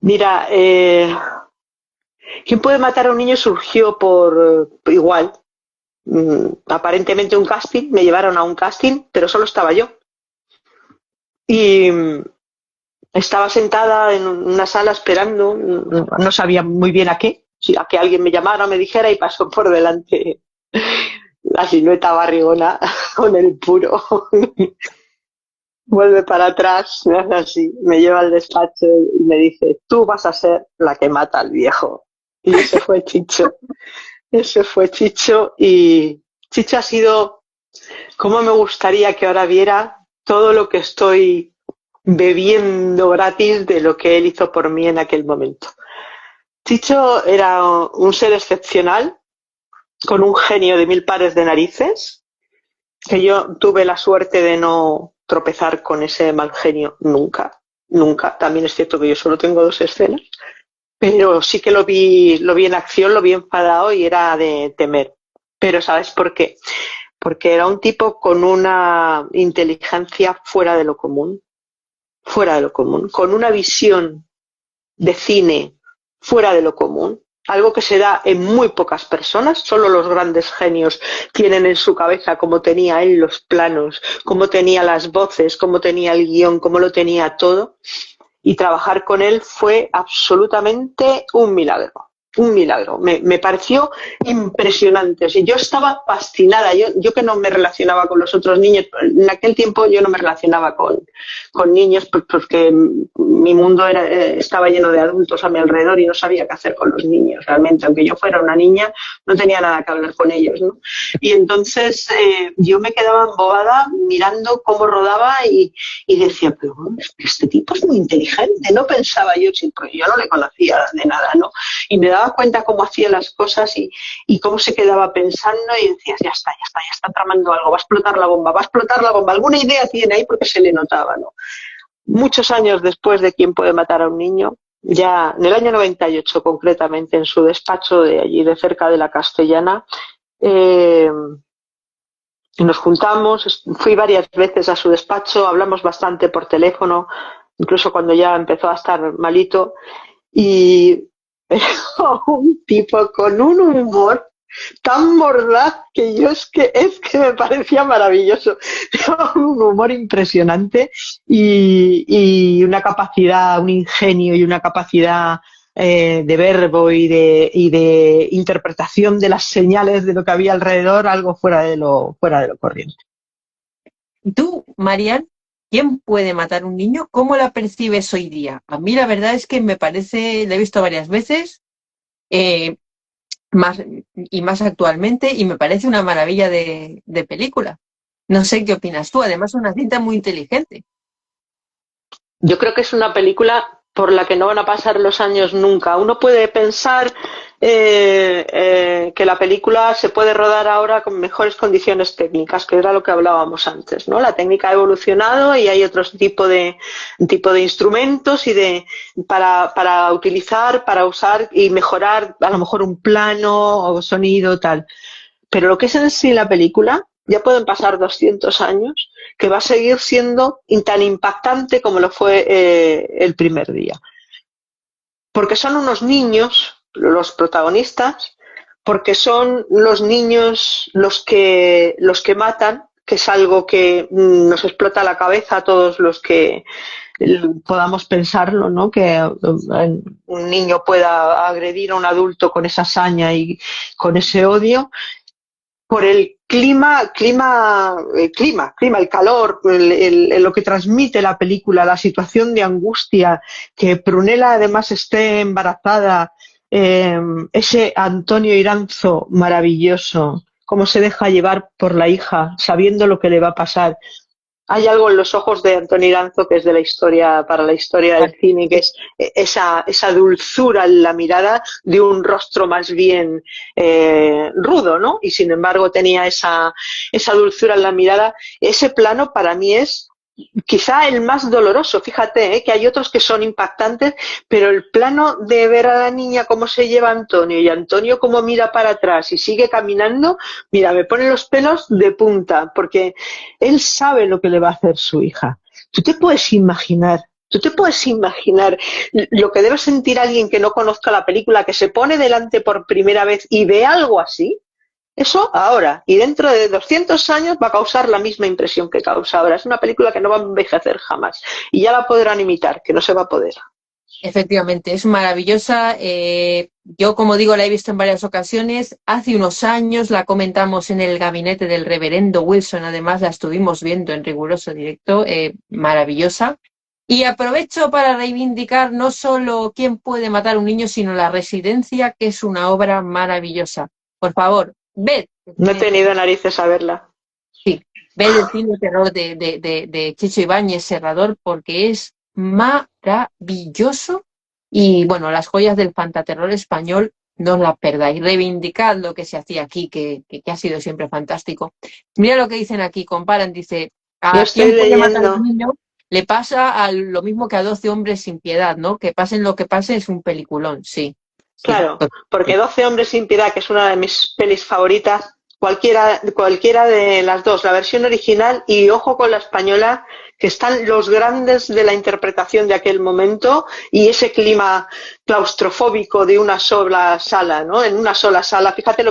Speaker 2: Mira, ¿quién puede matar a un niño? Surgió por igual. Aparentemente un casting, me llevaron a un casting, pero solo estaba yo. y estaba sentada en una sala esperando, no sabía muy bien a qué, si a que alguien me llamara o me dijera, y pasó por delante la silueta barrigona con el puro. Vuelve para atrás, me hace así, me lleva al despacho y me dice, tú vas a ser la que mata al viejo. Y ese fue Chicho. Ese fue Chicho, y Chicho ha sido, como me gustaría que ahora viera todo lo que estoy bebiendo gratis de lo que él hizo por mí en aquel momento. Chicho era un ser excepcional, con un genio de mil pares de narices, que yo tuve la suerte de no tropezar con ese mal genio nunca, nunca. También es cierto que yo solo tengo 2 escenas, pero sí que lo vi en acción, lo vi enfadado y era de temer. Pero ¿sabes por qué? Porque era un tipo con una inteligencia fuera de lo común, con una visión de cine fuera de lo común, algo que se da en muy pocas personas. Solo los grandes genios tienen en su cabeza cómo tenía él los planos, cómo tenía las voces, cómo tenía el guión, cómo lo tenía todo, y trabajar con él fue absolutamente un milagro. Un milagro. Me pareció impresionante. O sea, yo estaba fascinada. Yo que no me relacionaba con los otros niños, en aquel tiempo yo no me relacionaba con niños porque mi mundo estaba lleno de adultos a mi alrededor y no sabía qué hacer con los niños realmente. Aunque yo fuera una niña, no tenía nada que hablar con ellos, ¿no? Y entonces yo me quedaba embobada mirando cómo rodaba y decía, pero este tipo es muy inteligente. No pensaba yo, porque yo no le conocía de nada, ¿no? Y me daba cuenta cómo hacía las cosas y cómo se quedaba pensando, y decías, ya está tramando algo, va a explotar la bomba, alguna idea tiene ahí, porque se le notaba, ¿no? Muchos años después de Quién puede matar a un niño, ya en el año 98 concretamente, en su despacho de allí de cerca de la Castellana, nos juntamos, fui varias veces a su despacho, hablamos bastante por teléfono, incluso cuando ya empezó a estar malito, y un tipo con un humor tan mordaz que es que me parecía maravilloso. Un humor impresionante y una capacidad, un ingenio y una capacidad de verbo y de interpretación de las señales de lo que había alrededor, algo fuera de lo corriente.
Speaker 1: Tú, Marian, ¿quién puede matar un niño? ¿Cómo la percibes hoy día? A mí la verdad es que me parece, la he visto varias veces, eh, más y más actualmente, y me parece una maravilla de película. No sé qué opinas tú, además es una cinta muy inteligente.
Speaker 2: Yo creo que es una película por la que no van a pasar los años nunca. Uno puede pensar que la película se puede rodar ahora con mejores condiciones técnicas, que era lo que hablábamos antes, ¿no? La técnica ha evolucionado y hay otro tipo de instrumentos para utilizar, para usar y mejorar a lo mejor un plano o sonido, tal. Pero lo que es en sí la película, ya pueden pasar 200 años, que va a seguir siendo tan impactante como lo fue el primer día. Porque son unos niños, los protagonistas, porque son los niños los que matan, que es algo que nos explota la cabeza a todos los que podamos pensarlo, ¿no? Que un niño pueda agredir a un adulto con esa saña y con ese odio, por el el calor, lo que transmite la película, la situación de angustia, que Prunella además esté embarazada, ese Antonio Iranzo maravilloso, cómo se deja llevar por la hija, sabiendo lo que le va a pasar. Hay algo en los ojos de Antonio Iranzo que es de la historia, para la historia del cine, que es esa dulzura en la mirada de un rostro más bien rudo, ¿no? Y sin embargo tenía esa dulzura en la mirada. Ese plano para mí es quizá el más doloroso. Fíjate, que hay otros que son impactantes, pero el plano de ver a la niña cómo se lleva a Antonio y Antonio cómo mira para atrás y sigue caminando, mira, me pone los pelos de punta, porque él sabe lo que le va a hacer su hija. Tú te puedes imaginar lo que debe sentir alguien que no conozca la película, que se pone delante por primera vez y ve algo así. Eso ahora, y dentro de 200 años va a causar la misma impresión que causa ahora. Es una película que no va a envejecer jamás. Y ya la podrán imitar, que no se va a poder.
Speaker 1: Efectivamente, es maravillosa. Yo, como digo, la he visto en varias ocasiones. Hace unos años la comentamos en el gabinete del reverendo Wilson. Además, la estuvimos viendo en riguroso directo. Maravillosa. Y aprovecho para reivindicar no solo Quién puede matar a un niño, sino La Residencia, que es una obra maravillosa. Por favor, ved.
Speaker 2: No he tenido narices a verla.
Speaker 1: Sí, ved el cine de terror de Chicho Ibáñez Serrador porque es maravilloso y bueno, las joyas del fantaterror español no os las perdáis, reivindicad lo que se hacía aquí, que ha sido siempre fantástico. Mira lo que dicen aquí, comparan, dice,
Speaker 2: Lo
Speaker 1: ¿a
Speaker 2: estoy
Speaker 1: quién puede matar a un
Speaker 2: leyendo.
Speaker 1: niño? Le pasa lo mismo que a 12 hombres sin piedad, ¿no? Que pasen lo que pase es un peliculón, sí, sí.
Speaker 2: Claro, porque 12 hombres sin piedad, que es una de mis pelis favoritas, cualquiera de las dos, la versión original y ojo con la española, que están los grandes de la interpretación de aquel momento y ese clima claustrofóbico de una sola sala, ¿no? En una sola sala, fíjate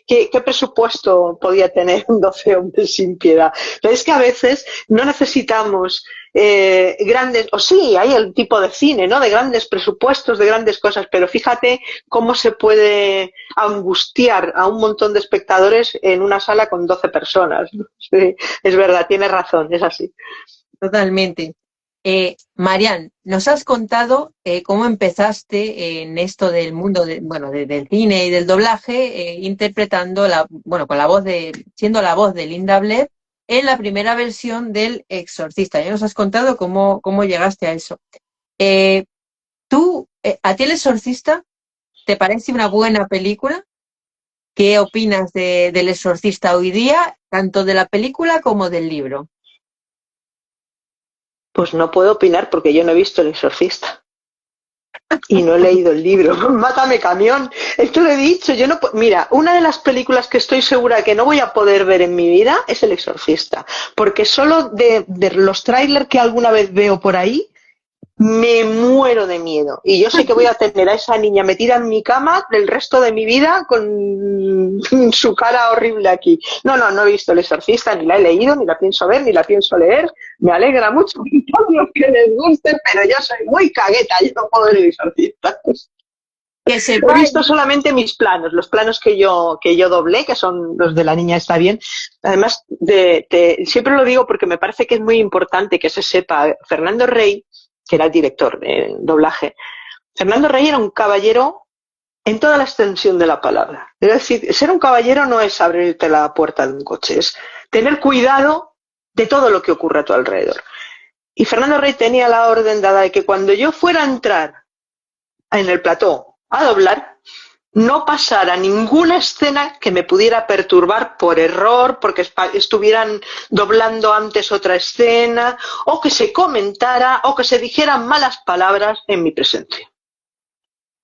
Speaker 2: qué presupuesto podía tener 12 hombres sin piedad. Pero es que a veces no necesitamos grandes, o sí, hay el tipo de cine, ¿no? De grandes presupuestos, de grandes cosas, pero fíjate cómo se puede angustiar a un montón de espectadores en una sala con 12 personas. Sí, es verdad, tienes razón, es así.
Speaker 1: Totalmente. Marian, nos has contado cómo empezaste en esto del mundo bueno, del cine y del doblaje, interpretando bueno, con la voz siendo la voz de Linda Blair en la primera versión del Exorcista. Ya nos has contado cómo llegaste a eso. Eh, ¿A ti el Exorcista te parece una buena película? ¿Qué opinas del Exorcista hoy día, tanto de la película como del libro?
Speaker 2: Pues no puedo opinar porque yo no he visto El Exorcista. Y no he leído el libro. Mátame camión. Esto lo he dicho. Yo no. Mira, una de las películas que estoy segura que no voy a poder ver en mi vida es El Exorcista. Porque solo de los trailers que alguna vez veo por ahí, me muero de miedo. Y yo sé que voy a tener a esa niña metida en mi cama el resto de mi vida con su cara horrible aquí. No he visto El Exorcista, ni la he leído, ni la pienso ver, ni la pienso leer. Me alegra mucho por los que les guste, pero yo soy muy cagueta, yo no puedo ver El Exorcista.
Speaker 1: Que
Speaker 2: He
Speaker 1: sepáis.
Speaker 2: visto solamente mis planos, los planos que yo doblé, que son los de La niña está bien. Además, siempre lo digo porque me parece que es muy importante que se sepa. Fernando Rey, que era el director de doblaje, Fernando Rey era un caballero en toda la extensión de la palabra. Es decir, ser un caballero no es abrirte la puerta de un coche, es tener cuidado de todo lo que ocurre a tu alrededor. Y Fernando Rey tenía la orden dada de que cuando yo fuera a entrar en el plató a doblar, no pasara ninguna escena que me pudiera perturbar por error, porque estuvieran doblando antes otra escena, o que se comentara, o que se dijeran malas palabras en mi presencia.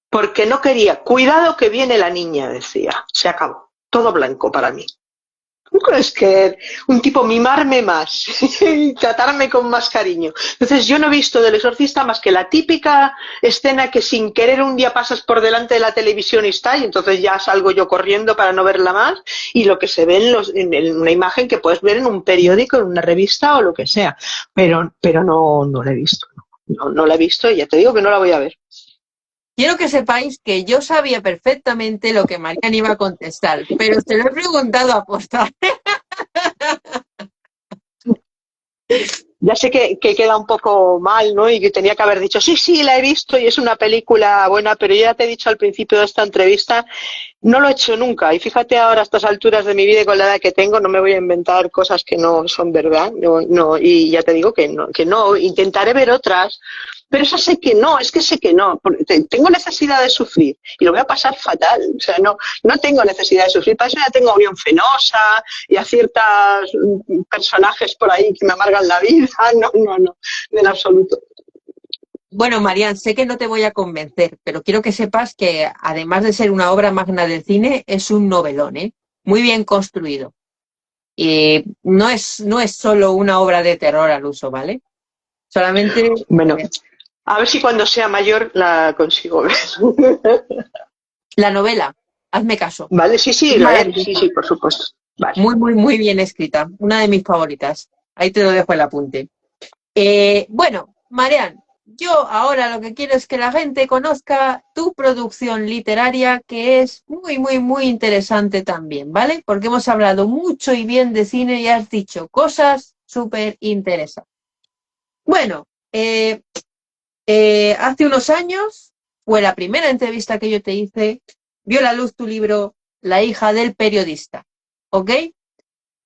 Speaker 2: Porque no quería, cuidado que viene la niña, decía. Se acabó. Todo blanco para mí. Es que un tipo mimarme más y tratarme con más cariño. Entonces yo no he visto del Exorcista más que la típica escena que sin querer un día pasas por delante de la televisión y está, y entonces ya salgo yo corriendo para no verla más, y lo que se ve en una imagen que puedes ver en un periódico, en una revista o lo que sea. Pero no la he visto. No la he visto y ya te digo que no la voy a ver.
Speaker 1: Quiero que sepáis que yo sabía perfectamente lo que Marian iba a contestar, pero se lo he preguntado a posta.
Speaker 2: Ya sé que queda un poco mal, ¿no? Y que tenía que haber dicho, sí, la he visto y es una película buena, pero ya te he dicho al principio de esta entrevista, no lo he hecho nunca. Y fíjate ahora a estas alturas de mi vida y con la edad que tengo, no me voy a inventar cosas que no son verdad. No, y ya te digo que no, intentaré ver otras, pero eso sé que no, es que sé que no. Tengo necesidad de sufrir y lo voy a pasar fatal. O sea, no tengo necesidad de sufrir. Para eso ya tengo a Orión Fenosa y a ciertos personajes por ahí que me amargan la vida. No, en absoluto.
Speaker 1: Bueno, Marian, sé que no te voy a convencer, pero quiero que sepas que además de ser una obra magna del cine, es un novelón, ¿eh? Muy bien construido. Y no es solo una obra de terror al uso, ¿vale? Solamente
Speaker 2: Bueno, a ver si cuando sea mayor la consigo ver.
Speaker 1: la novela. hazme caso.
Speaker 2: Vale, sí, sí,
Speaker 1: Es
Speaker 2: leer, sí,
Speaker 1: maravillosa.
Speaker 2: sí, por supuesto. Vale.
Speaker 1: Muy, muy, muy bien escrita. Una de mis favoritas. Ahí te lo dejo el apunte. Bueno, Marian, yo ahora lo que quiero es que la gente conozca tu producción literaria, que es muy, muy, muy interesante también, ¿vale? Porque hemos hablado mucho y bien de cine y has dicho cosas súper interesantes. Bueno, hace unos años fue la primera entrevista que yo te hice, vio la luz tu libro La hija del periodista, ¿ok?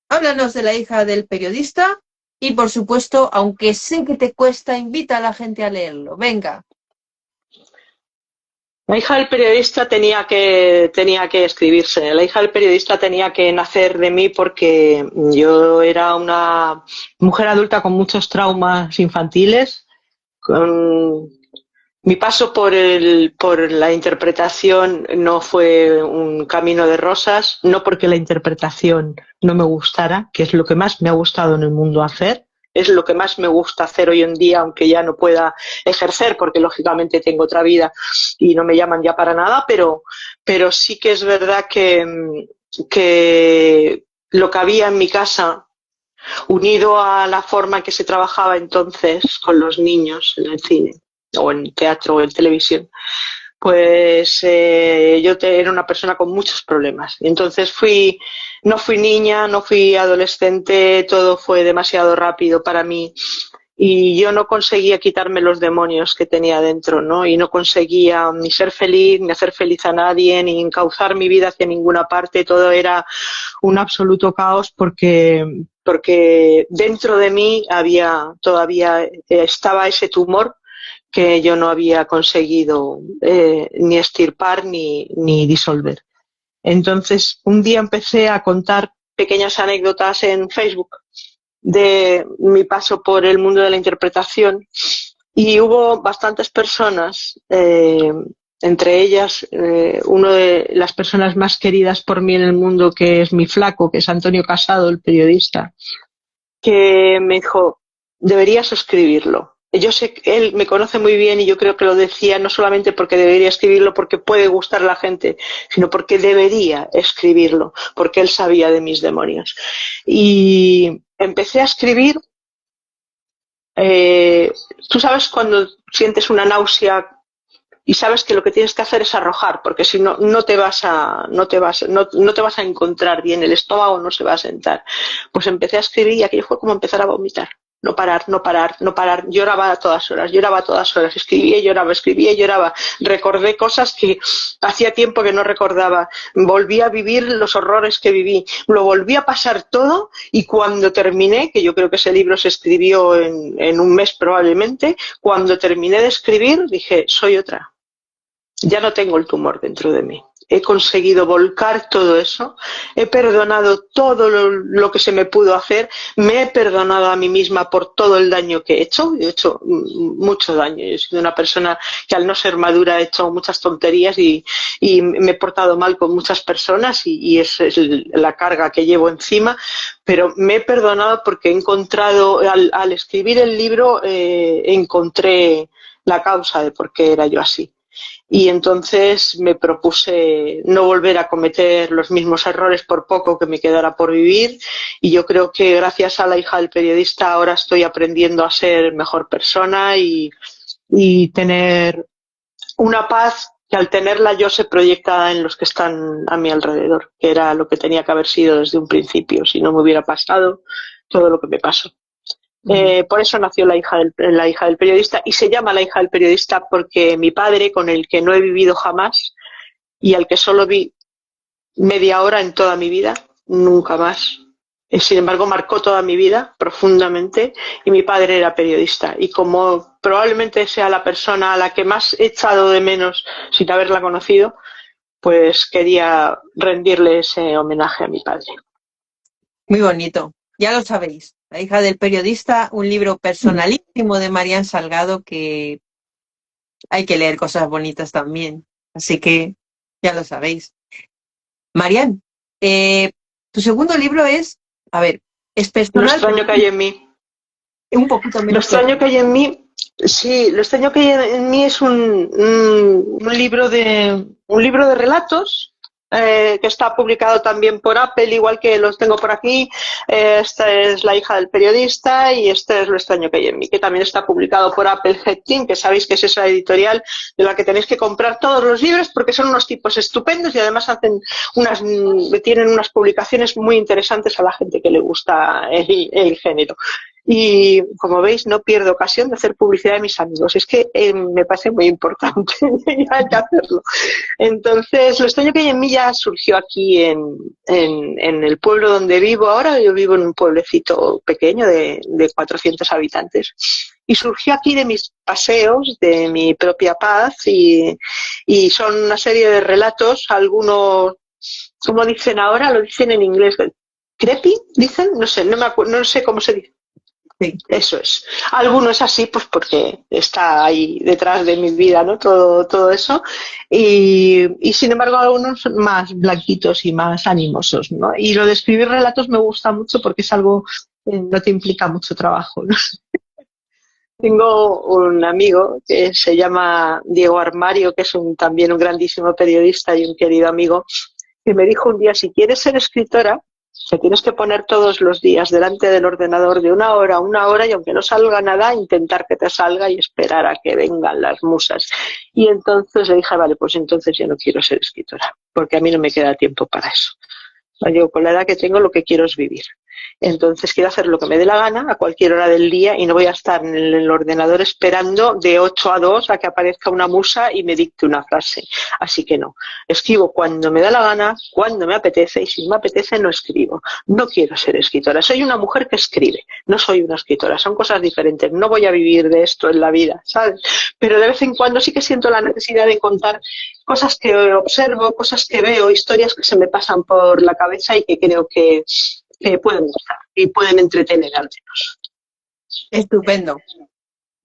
Speaker 1: Háblanos de la hija del periodista y, por supuesto, aunque sé que te cuesta, invita a la gente a leerlo. Venga.
Speaker 2: La hija del periodista tenía que escribirse. La hija del periodista tenía que nacer de mí porque yo era una mujer adulta con muchos traumas infantiles. Con, mi paso por la interpretación no fue un camino de rosas, no porque la interpretación no me gustara, que es lo que más me ha gustado en el mundo hacer, es lo que más me gusta hacer hoy en día, aunque ya no pueda ejercer, porque lógicamente tengo otra vida y no me llaman ya para nada, pero sí que es verdad que lo que había en mi casa, unido a la forma en que se trabajaba entonces con los niños en el cine o en teatro o en televisión, pues era una persona con muchos problemas. Y entonces no fui niña, no fui adolescente, todo fue demasiado rápido para mí y yo no conseguía quitarme los demonios que tenía dentro, ¿no? Y no conseguía ni ser feliz, ni hacer feliz a nadie, ni encauzar mi vida hacia ninguna parte, todo era un absoluto caos porque dentro de mí todavía estaba ese tumor que yo no había conseguido ni extirpar ni disolver. Entonces, un día empecé a contar pequeñas anécdotas en Facebook de mi paso por el mundo de la interpretación y hubo bastantes personas, entre ellas una de las personas más queridas por mí en el mundo, que es mi flaco, que es Antonio Casado, el periodista, que me dijo, deberías escribirlo. Yo sé que él me conoce muy bien y yo creo que lo decía no solamente porque debería escribirlo porque puede gustar a la gente, sino porque debería escribirlo, porque él sabía de mis demonios. Y empecé a escribir. Tú sabes cuando sientes una náusea y sabes que lo que tienes que hacer es arrojar, porque si no, no te vas a encontrar bien, el estómago no se va a sentar. Pues empecé a escribir y aquello fue como empezar a vomitar. No parar, no parar, no parar. Lloraba a todas horas. Escribía y lloraba. Recordé cosas que hacía tiempo que no recordaba. Volví a vivir los horrores que viví. Lo volví a pasar todo y cuando terminé, que yo creo que ese libro se escribió en un mes probablemente, cuando terminé de escribir dije, soy otra. Ya no tengo el tumor dentro de mí. He conseguido volcar todo eso, he perdonado todo lo que se me pudo hacer, me he perdonado a mí misma por todo el daño que he hecho mucho daño. Yo he sido una persona que al no ser madura he hecho muchas tonterías y me he portado mal con muchas personas y esa es la carga que llevo encima, pero me he perdonado porque he encontrado, al escribir el libro, encontré la causa de por qué era yo así. Y entonces me propuse no volver a cometer los mismos errores por poco que me quedara por vivir y yo creo que gracias a la hija del periodista ahora estoy aprendiendo a ser mejor persona y tener una paz que al tenerla yo se proyecta en los que están a mi alrededor, que era lo que tenía que haber sido desde un principio, si no me hubiera pasado todo lo que me pasó. Por eso nació la hija del periodista y se llama La hija del periodista porque mi padre, con el que no he vivido jamás y al que solo vi media hora en toda mi vida, nunca más. Sin embargo, marcó toda mi vida profundamente y mi padre era periodista. Y como probablemente sea la persona a la que más he echado de menos sin haberla conocido, pues quería rendirle ese homenaje a mi padre.
Speaker 1: Muy bonito. Ya lo sabéis. La hija del periodista, un libro personalísimo de Marian Salgado que hay que leer cosas bonitas también. Así que ya lo sabéis. Marian, tu segundo libro es, a ver, es
Speaker 2: Lo
Speaker 1: personal,
Speaker 2: extraño que hay en mí.
Speaker 1: un poquito
Speaker 2: Lo
Speaker 1: menos
Speaker 2: extraño que hay en mí, sí, lo extraño que hay en mí es un libro de relatos que está publicado también por Apple, igual que los tengo por aquí. Esta es La hija del periodista y este es Lo extraño que hay en mí, que también está publicado por Apple Head Team, que sabéis que es esa editorial de la que tenéis que comprar todos los libros porque son unos tipos estupendos y además tienen unas publicaciones muy interesantes a la gente que le gusta el género. Y como veis, no pierdo ocasión de hacer publicidad de mis amigos. Es que me parece muy importante y hay que hacerlo. Entonces, Lo extraño que hay en mí ya surgió aquí en el pueblo donde vivo ahora. Yo vivo en un pueblecito pequeño de 400 habitantes. Y surgió aquí de mis paseos, de mi propia paz, y son una serie de relatos, algunos, como dicen ahora, lo dicen en inglés, creepy, dicen, no sé, no sé cómo se dice. Sí, eso es. Alguno es así, pues porque está ahí detrás de mi vida, ¿no? Todo eso. Y sin embargo, algunos son más blanquitos y más animosos, ¿no? Y lo de escribir relatos me gusta mucho porque es algo que no te implica mucho trabajo, ¿no? Tengo un amigo que se llama Diego Armario, que es también un grandísimo periodista y un querido amigo, que me dijo un día, si quieres ser escritora, te tienes que poner todos los días delante del ordenador de una hora, y aunque no salga nada, intentar que te salga y esperar a que vengan las musas. Y entonces le dije, vale, pues entonces yo no quiero ser escritora, porque a mí no me queda tiempo para eso. Yo con la edad que tengo lo que quiero es vivir. Entonces quiero hacer lo que me dé la gana a cualquier hora del día y no voy a estar en el ordenador esperando de 8 a 2 a que aparezca una musa y me dicte una frase. Así que no, escribo cuando me da la gana, cuando me apetece, y si no me apetece no escribo. No quiero ser escritora, soy una mujer que escribe, no soy una escritora, son cosas diferentes. No voy a vivir de esto en la vida, ¿sabes? Pero de vez en cuando sí que siento la necesidad de contar cosas que observo, cosas que veo, historias que se me pasan por la cabeza y que creo que pueden gustar y pueden entretener al menos.
Speaker 1: Estupendo.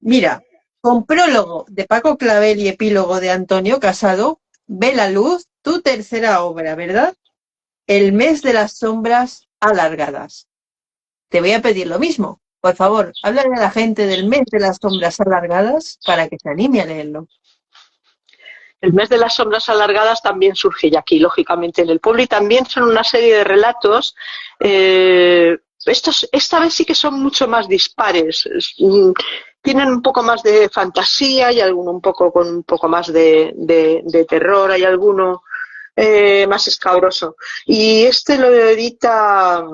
Speaker 1: Mira, con prólogo de Paco Clavel y epílogo de Antonio Casado, ve la luz tu tercera obra, ¿verdad? El mes de las sombras alargadas. Te voy a pedir lo mismo. Por favor, háblale a la gente del mes de las sombras alargadas para que se anime a leerlo.
Speaker 2: El mes de las sombras alargadas también surge ya aquí, lógicamente, en el pueblo, y también son una serie de relatos. Esta vez sí que son mucho más dispares. Tienen un poco más de fantasía y alguno con un poco más de terror. Hay alguno más escabroso. Y este lo edita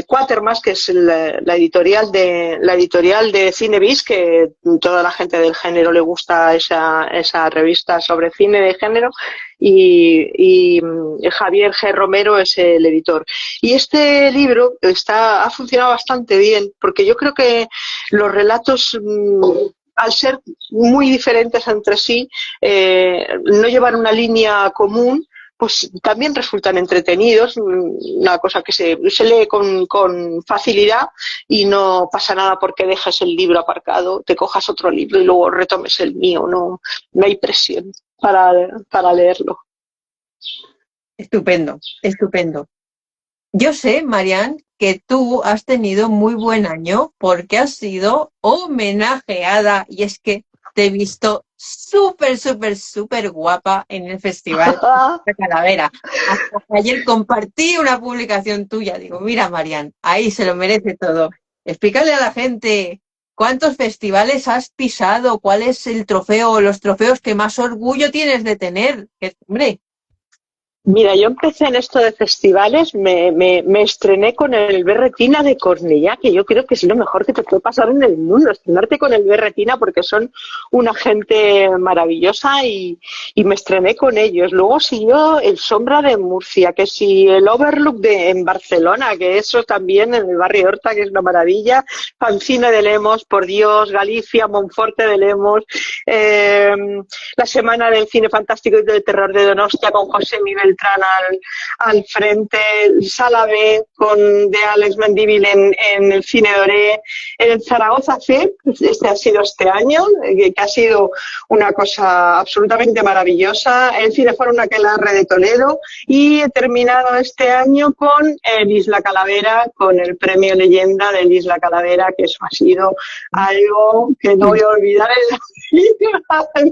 Speaker 2: Quatermass, que es la editorial de Cinebiz, que toda la gente del género le gusta esa revista sobre cine de género, y Javier G. Romero es el editor. Y este libro ha funcionado bastante bien, porque yo creo que los relatos, al ser muy diferentes entre sí, no llevan una línea común, pues también resultan entretenidos, una cosa que se lee con facilidad y no pasa nada porque dejes el libro aparcado, te cojas otro libro y luego retomes el mío, no hay presión para leerlo.
Speaker 1: Estupendo, estupendo. Yo sé, Marian, que tú has tenido muy buen año porque has sido homenajeada, y es que te he visto súper, súper, súper guapa en el Festival de Calavera. Hasta ayer compartí una publicación tuya. Digo, mira, Marian, ahí se lo merece todo. Explícale a la gente cuántos festivales has pisado, cuál es el trofeo o los trofeos que más orgullo tienes de tener. Hombre.
Speaker 2: Mira, yo empecé en esto de festivales, me estrené con el Berretina de Cornellá, que yo creo que es lo mejor que te puede pasar en el mundo, estrenarte con el Berretina, porque son una gente maravillosa, y me estrené con ellos. Luego siguió el Sombra de Murcia, que sí, el Overlook en Barcelona, que eso también en el barrio Horta, que es una maravilla, Fanzine de Lemos, por Dios, Galicia, Monforte de Lemos, la Semana del Cine Fantástico y del Terror de Donostia con José Miguel Beltrán al frente, Sala B de Alex Mendívil en el Cine Doré, el Zaragoza C, este ha sido este año, que ha sido una cosa absolutamente maravillosa, el Cineforum Aquelarre de Toledo, y he terminado este año con el Isla Calavera, con el premio Leyenda del Isla Calavera, que eso ha sido algo que no voy a olvidar en la vida,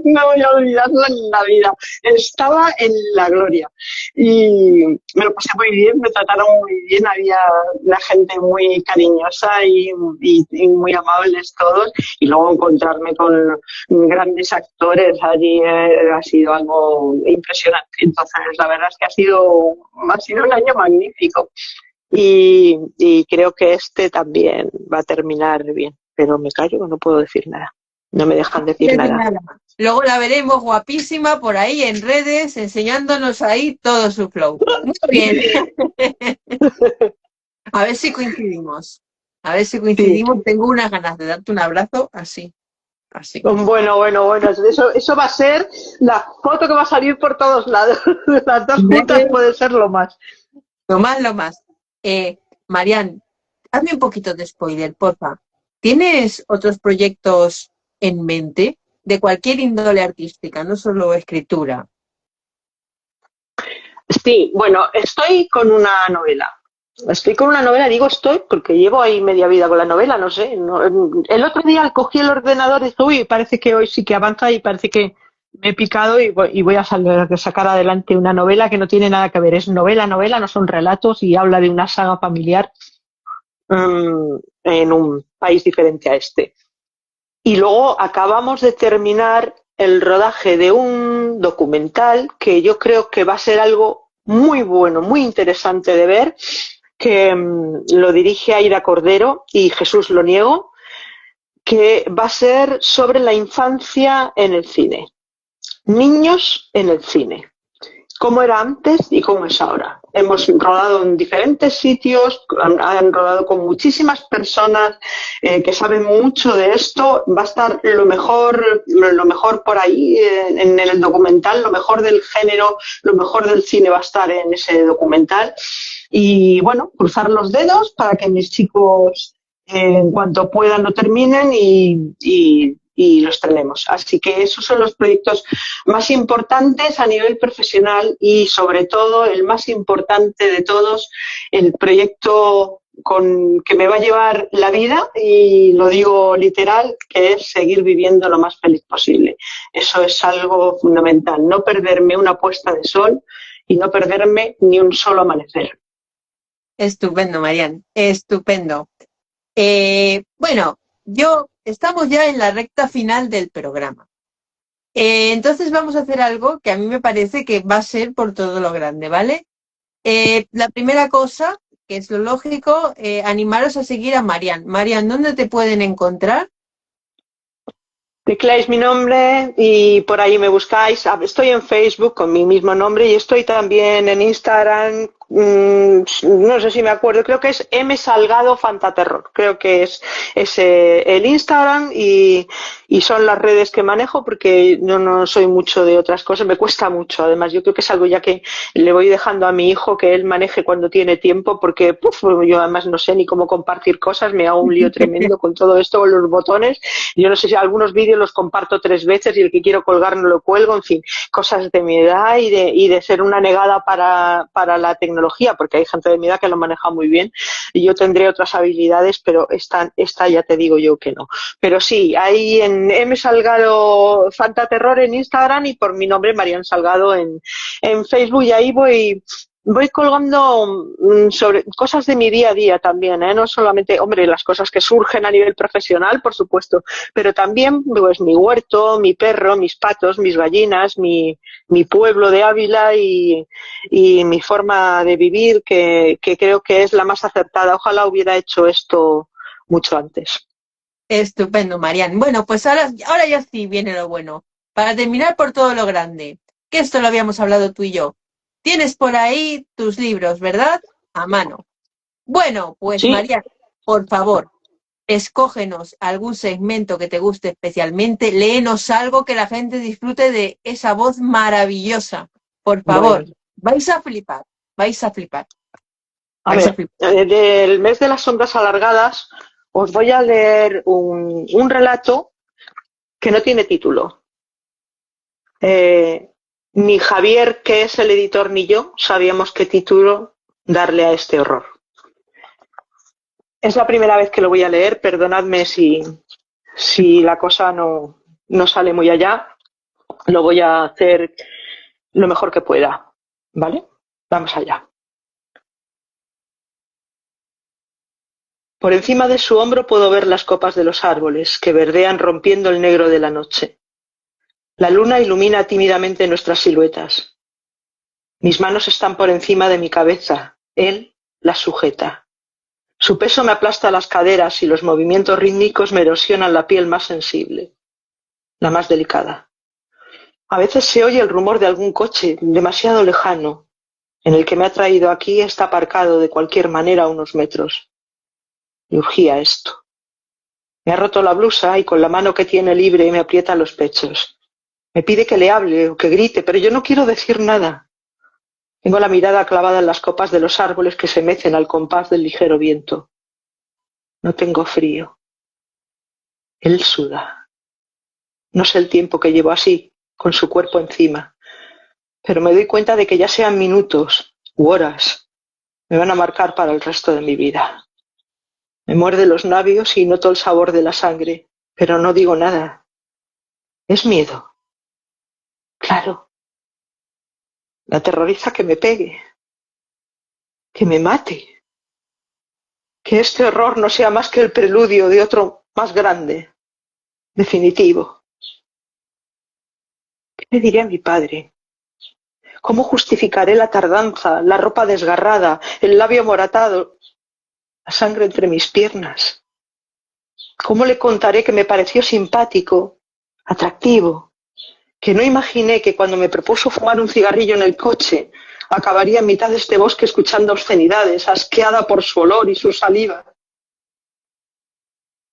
Speaker 2: no voy a olvidarlo en la vida. Estaba en la gloria. y me lo pasé muy bien, me trataron muy bien, había una gente muy cariñosa y muy amables todos, y luego encontrarme con grandes actores allí ha sido algo impresionante. Entonces, la verdad es que ha sido un año magnífico. Y creo que este también va a terminar bien, pero me callo, no puedo decir nada. No me dejan decir nada.
Speaker 1: Luego la veremos guapísima por ahí en redes, enseñándonos ahí todo su flow. Muy bien. A ver si coincidimos. A ver si
Speaker 2: Sí.
Speaker 1: coincidimos. Tengo unas ganas de darte un abrazo así. Así.
Speaker 2: Bueno, eso va a ser la foto que va a salir por todos lados. Las dos juntas puede ser lo más.
Speaker 1: Lo más. Marian, hazme un poquito de spoiler, porfa. ¿Tienes otros proyectos en mente de cualquier índole artística, no solo escritura?
Speaker 2: Sí, bueno, estoy con una novela. Estoy con una novela, digo estoy porque llevo ahí media vida con la novela, no sé. El otro día cogí el ordenador y dije, uy, parece que hoy sí que avanza y parece que me he picado y voy a sacar adelante una novela que no tiene nada que ver. Es novela, no son relatos y habla de una saga familiar en un país diferente a este. Y luego acabamos de terminar el rodaje de un documental que yo creo que va a ser algo muy bueno, muy interesante de ver, que lo dirige Aida Cordero y Jesús Loniego, que va a ser sobre la infancia en el cine. Niños en el cine. Cómo era antes y cómo es ahora. Hemos rodado en diferentes sitios, han rodado con muchísimas personas que saben mucho de esto. Va a estar lo mejor por ahí en el documental, lo mejor del género, lo mejor del cine va a estar en ese documental. Y bueno, cruzar los dedos para que mis chicos en cuanto puedan lo terminen y los tenemos. Así que esos son los proyectos más importantes a nivel profesional y sobre todo el más importante de todos, el proyecto que me va a llevar la vida, y lo digo literal, que es seguir viviendo lo más feliz posible. Eso es algo fundamental, no perderme una puesta de sol y no perderme ni un solo amanecer.
Speaker 1: Estupendo, Marian, estupendo. Bueno, estamos ya en la recta final del programa. Entonces vamos a hacer algo que a mí me parece que va a ser por todo lo grande, ¿vale? La primera cosa, que es lo lógico, animaros a seguir a Marian. Marian, ¿dónde te pueden encontrar?
Speaker 2: Tecleáis mi nombre y por ahí me buscáis. Estoy en Facebook con mi mismo nombre y estoy también en Instagram. No sé si me acuerdo, creo que es M Salgado Fantaterror. Creo que es el Instagram y son las redes que manejo porque yo no soy mucho de otras cosas, me cuesta mucho. Además, yo creo que es algo ya que le voy dejando a mi hijo que él maneje cuando tiene tiempo porque yo además no sé ni cómo compartir cosas, me hago un lío tremendo con todo esto, con los botones. Yo no sé si algunos vídeos los comparto 3 veces y el que quiero colgar no lo cuelgo, en fin, cosas de mi edad y de ser una negada para la tecnología, porque hay gente de mi edad que lo maneja muy bien y yo tendré otras habilidades, pero esta ya te digo yo que no. Pero sí, ahí en M Salgado Fantaterror en Instagram y por mi nombre Marian Salgado en Facebook, y ahí voy colgando sobre cosas de mi día a día también, no solamente, hombre, las cosas que surgen a nivel profesional, por supuesto, pero también pues mi huerto, mi perro, mis patos, mis gallinas, mi pueblo de Ávila y mi forma de vivir, que creo que es la más acertada. Ojalá hubiera hecho esto mucho antes.
Speaker 1: Estupendo, Marian. Bueno, pues ahora ya sí viene lo bueno. Para terminar por todo lo grande, que esto lo habíamos hablado tú y yo. Tienes por ahí tus libros, ¿verdad? A mano. Bueno, pues
Speaker 2: Sí.
Speaker 1: Marian, por favor, escógenos algún segmento que te guste especialmente, léenos algo que la gente disfrute de esa voz maravillosa. Por favor,
Speaker 2: Bueno,
Speaker 1: vais a flipar, vais a flipar,
Speaker 2: a
Speaker 1: vais a
Speaker 2: ver,
Speaker 1: flipar.
Speaker 2: del mes de las sombras alargadas os voy a leer un relato que no tiene título. Ni Javier, que es el editor, ni yo sabíamos qué título darle a este horror. Es la primera vez que lo voy a leer, perdonadme si la cosa no sale muy allá, lo voy a hacer lo mejor que pueda. ¿Vale? Vamos allá. Por encima de su hombro puedo ver las copas de los árboles que verdean rompiendo el negro de la noche. La luna ilumina tímidamente nuestras siluetas. Mis manos están por encima de mi cabeza. Él las sujeta. Su peso me aplasta las caderas y los movimientos rítmicos me erosionan la piel más sensible, la más delicada. A veces se oye el rumor de algún coche demasiado lejano, en el que me ha traído aquí está aparcado de cualquier manera a unos metros. Me urgía esto. Me ha roto la blusa y con la mano que tiene libre me aprieta los pechos. Me pide que le hable o que grite, pero yo no quiero decir nada. Tengo la mirada clavada en las copas de los árboles que se mecen al compás del ligero viento. No tengo frío. Él suda. No sé el tiempo que llevo así, con su cuerpo encima, pero me doy cuenta de que ya sean minutos u horas, me van a marcar para el resto de mi vida. Me muerde los labios y noto el sabor de la sangre, pero no digo nada. Es miedo. Claro. Me aterroriza que me pegue, que me mate, que este horror no sea más que el preludio de otro más grande, definitivo. ¿Qué le diré a mi padre? ¿Cómo justificaré la tardanza, la ropa desgarrada, el labio moratado, la sangre entre mis piernas? ¿Cómo le contaré que me pareció simpático, atractivo, que no imaginé que cuando me propuso fumar un cigarrillo en el coche acabaría en mitad de este bosque escuchando obscenidades, asqueada por su olor y su saliva?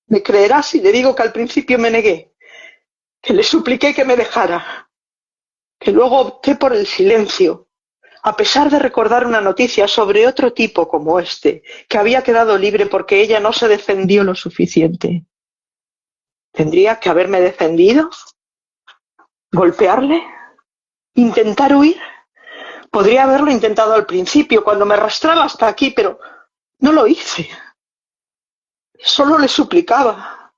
Speaker 2: ¿Me creerá si le digo que al principio me negué, que le supliqué que me dejara, que luego opté por el silencio, a pesar de recordar una noticia sobre otro tipo como este, que había quedado libre porque ella no se defendió lo suficiente? ¿Tendría que haberme defendido? ¿Golpearle? ¿Intentar huir? Podría haberlo intentado al principio, cuando me arrastraba hasta aquí, pero no lo hice. Solo le suplicaba.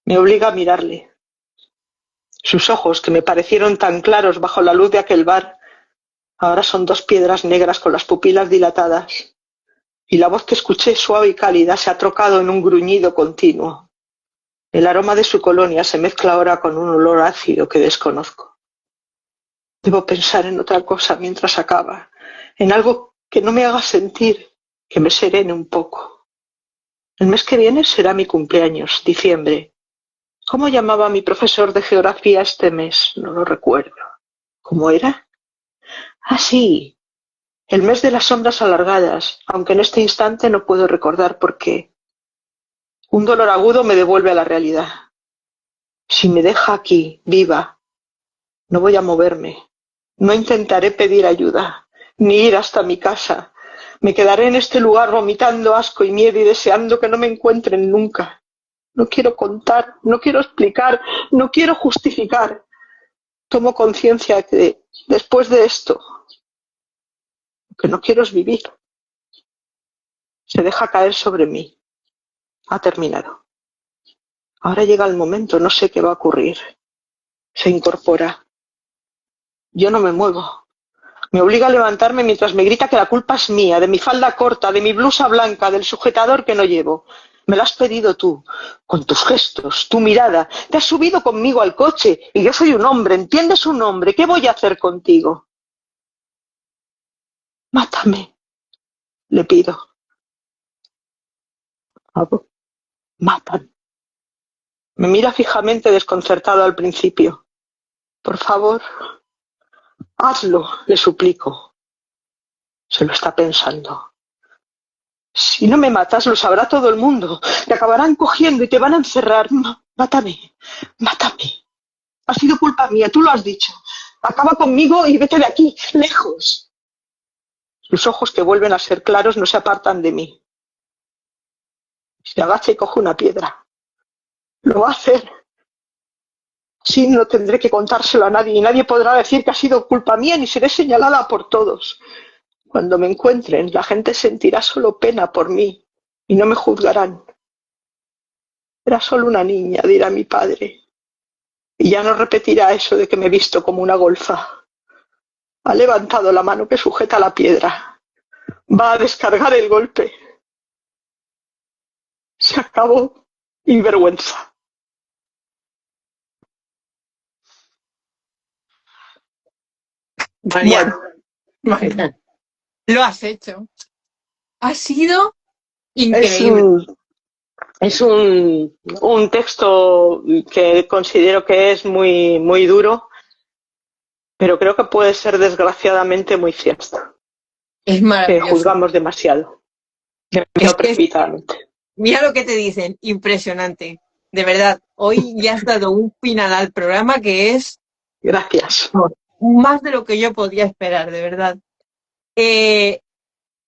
Speaker 2: Me obliga a mirarle. Sus ojos, que me parecieron tan claros bajo la luz de aquel bar, ahora son dos piedras negras con las pupilas dilatadas, y la voz que escuché suave y cálida se ha trocado en un gruñido continuo. El aroma de su colonia se mezcla ahora con un olor ácido que desconozco. Debo pensar en otra cosa mientras acaba, en algo que no me haga sentir, que me serene un poco. El mes que viene será mi cumpleaños, diciembre. ¿Cómo llamaba mi profesor de geografía este mes? No lo recuerdo. ¿Cómo era? Ah, sí, el mes de las sombras alargadas, aunque en este instante no puedo recordar por qué. Un dolor agudo me devuelve a la realidad. Si me deja aquí, viva, no voy a moverme. No intentaré pedir ayuda, ni ir hasta mi casa. Me quedaré en este lugar vomitando asco y miedo y deseando que no me encuentren nunca. No quiero contar, no quiero explicar, no quiero justificar. Tomo conciencia de que después de esto, lo que no quiero es vivir. Se deja caer sobre mí. Ha terminado. Ahora llega el momento, no sé qué va a ocurrir. Se incorpora. Yo no me muevo. Me obliga a levantarme mientras me grita que la culpa es mía, de mi falda corta, de mi blusa blanca, del sujetador que no llevo. Me lo has pedido tú, con tus gestos, tu mirada. Te has subido conmigo al coche y yo soy un hombre, ¿entiendes? Un hombre. ¿Qué voy a hacer contigo? Mátame, le pido. Por mátame. Me mira fijamente desconcertado al principio. Por favor, hazlo, le suplico. Se lo está pensando. Si no me matas, lo sabrá todo el mundo. Te acabarán cogiendo y te van a encerrar. Mátame, mátame. Ha sido culpa mía, tú lo has dicho. Acaba conmigo y vete de aquí, lejos. Sus ojos, que vuelven a ser claros, no se apartan de mí. Se agacha y coge una piedra. Lo va a hacer. Sí, no tendré que contárselo a nadie y nadie podrá decir que ha sido culpa mía ni seré señalada por todos. Cuando me encuentren, la gente sentirá solo pena por mí y no me juzgarán. Era solo una niña, dirá mi padre, y ya no repetirá eso de que me he visto como una golfa. Ha levantado la mano que sujeta la piedra. Va a descargar el golpe. Se acabó. Y vergüenza.
Speaker 1: Marian, Marian, lo has hecho. Ha sido
Speaker 2: Es
Speaker 1: increíble.
Speaker 2: un texto que considero que es muy, muy duro, pero creo que puede ser desgraciadamente muy cierto.
Speaker 1: Es
Speaker 2: Que
Speaker 1: maravilloso.
Speaker 2: juzgamos demasiado. Demasiado precipitadamente.
Speaker 1: Mira lo que te dicen, impresionante. De verdad, hoy ya has dado un final al programa que es
Speaker 2: Gracias.
Speaker 1: más de lo que yo podía esperar, de verdad.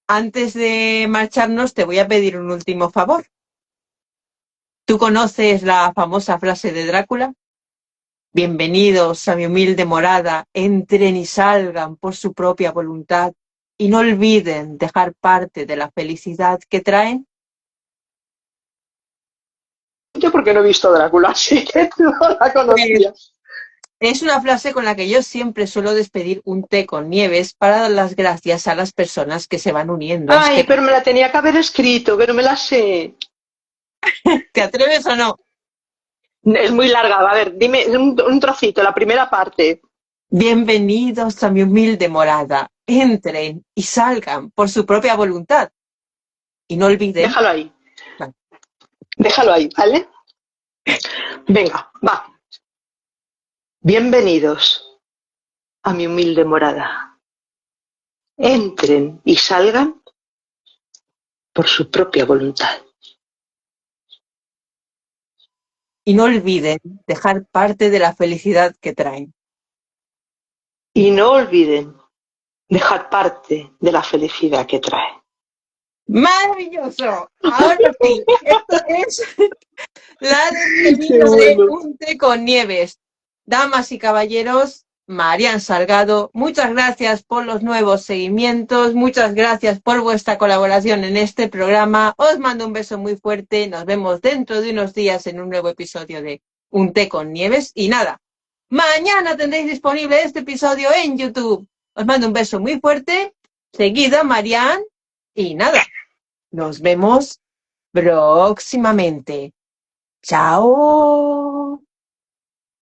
Speaker 1: Antes de marcharnos, te voy a pedir un último favor. ¿Tú conoces la famosa frase de Drácula? Bienvenidos a mi humilde morada, entren y salgan por su propia voluntad y no olviden dejar parte de la felicidad que traen.
Speaker 2: Yo porque no he visto Drácula, así que no la conocía.
Speaker 1: Es una frase con la que yo siempre suelo despedir un té con nieves para dar las gracias a las personas que se van uniendo.
Speaker 2: Ay, pero me la tenía que haber escrito, que no me la sé.
Speaker 1: ¿Te atreves o no?
Speaker 2: Es muy larga. A ver, dime un trocito, la primera parte.
Speaker 1: Bienvenidos a mi humilde morada. Entren y salgan por su propia voluntad. Y no olviden...
Speaker 2: Déjalo ahí.
Speaker 1: Vale.
Speaker 2: Déjalo ahí, ¿vale? Venga, va. Bienvenidos a mi humilde morada. Entren y salgan por su propia voluntad.
Speaker 1: Y no olviden dejar parte de la felicidad que traen.
Speaker 2: Y no olviden dejar parte de la felicidad que trae.
Speaker 1: ¡Maravilloso! Ahora sí, esto es la despedida de Un té con nieves. Damas y caballeros, Marian Salgado, muchas gracias por los nuevos seguimientos, muchas gracias por vuestra colaboración en este programa. Os mando un beso muy fuerte, nos vemos dentro de unos días en un nuevo episodio de Un té con nieves. Y nada, mañana tendréis disponible este episodio en YouTube. Os mando un beso muy fuerte, seguid a Marian y nada, nos vemos próximamente. ¡Chao!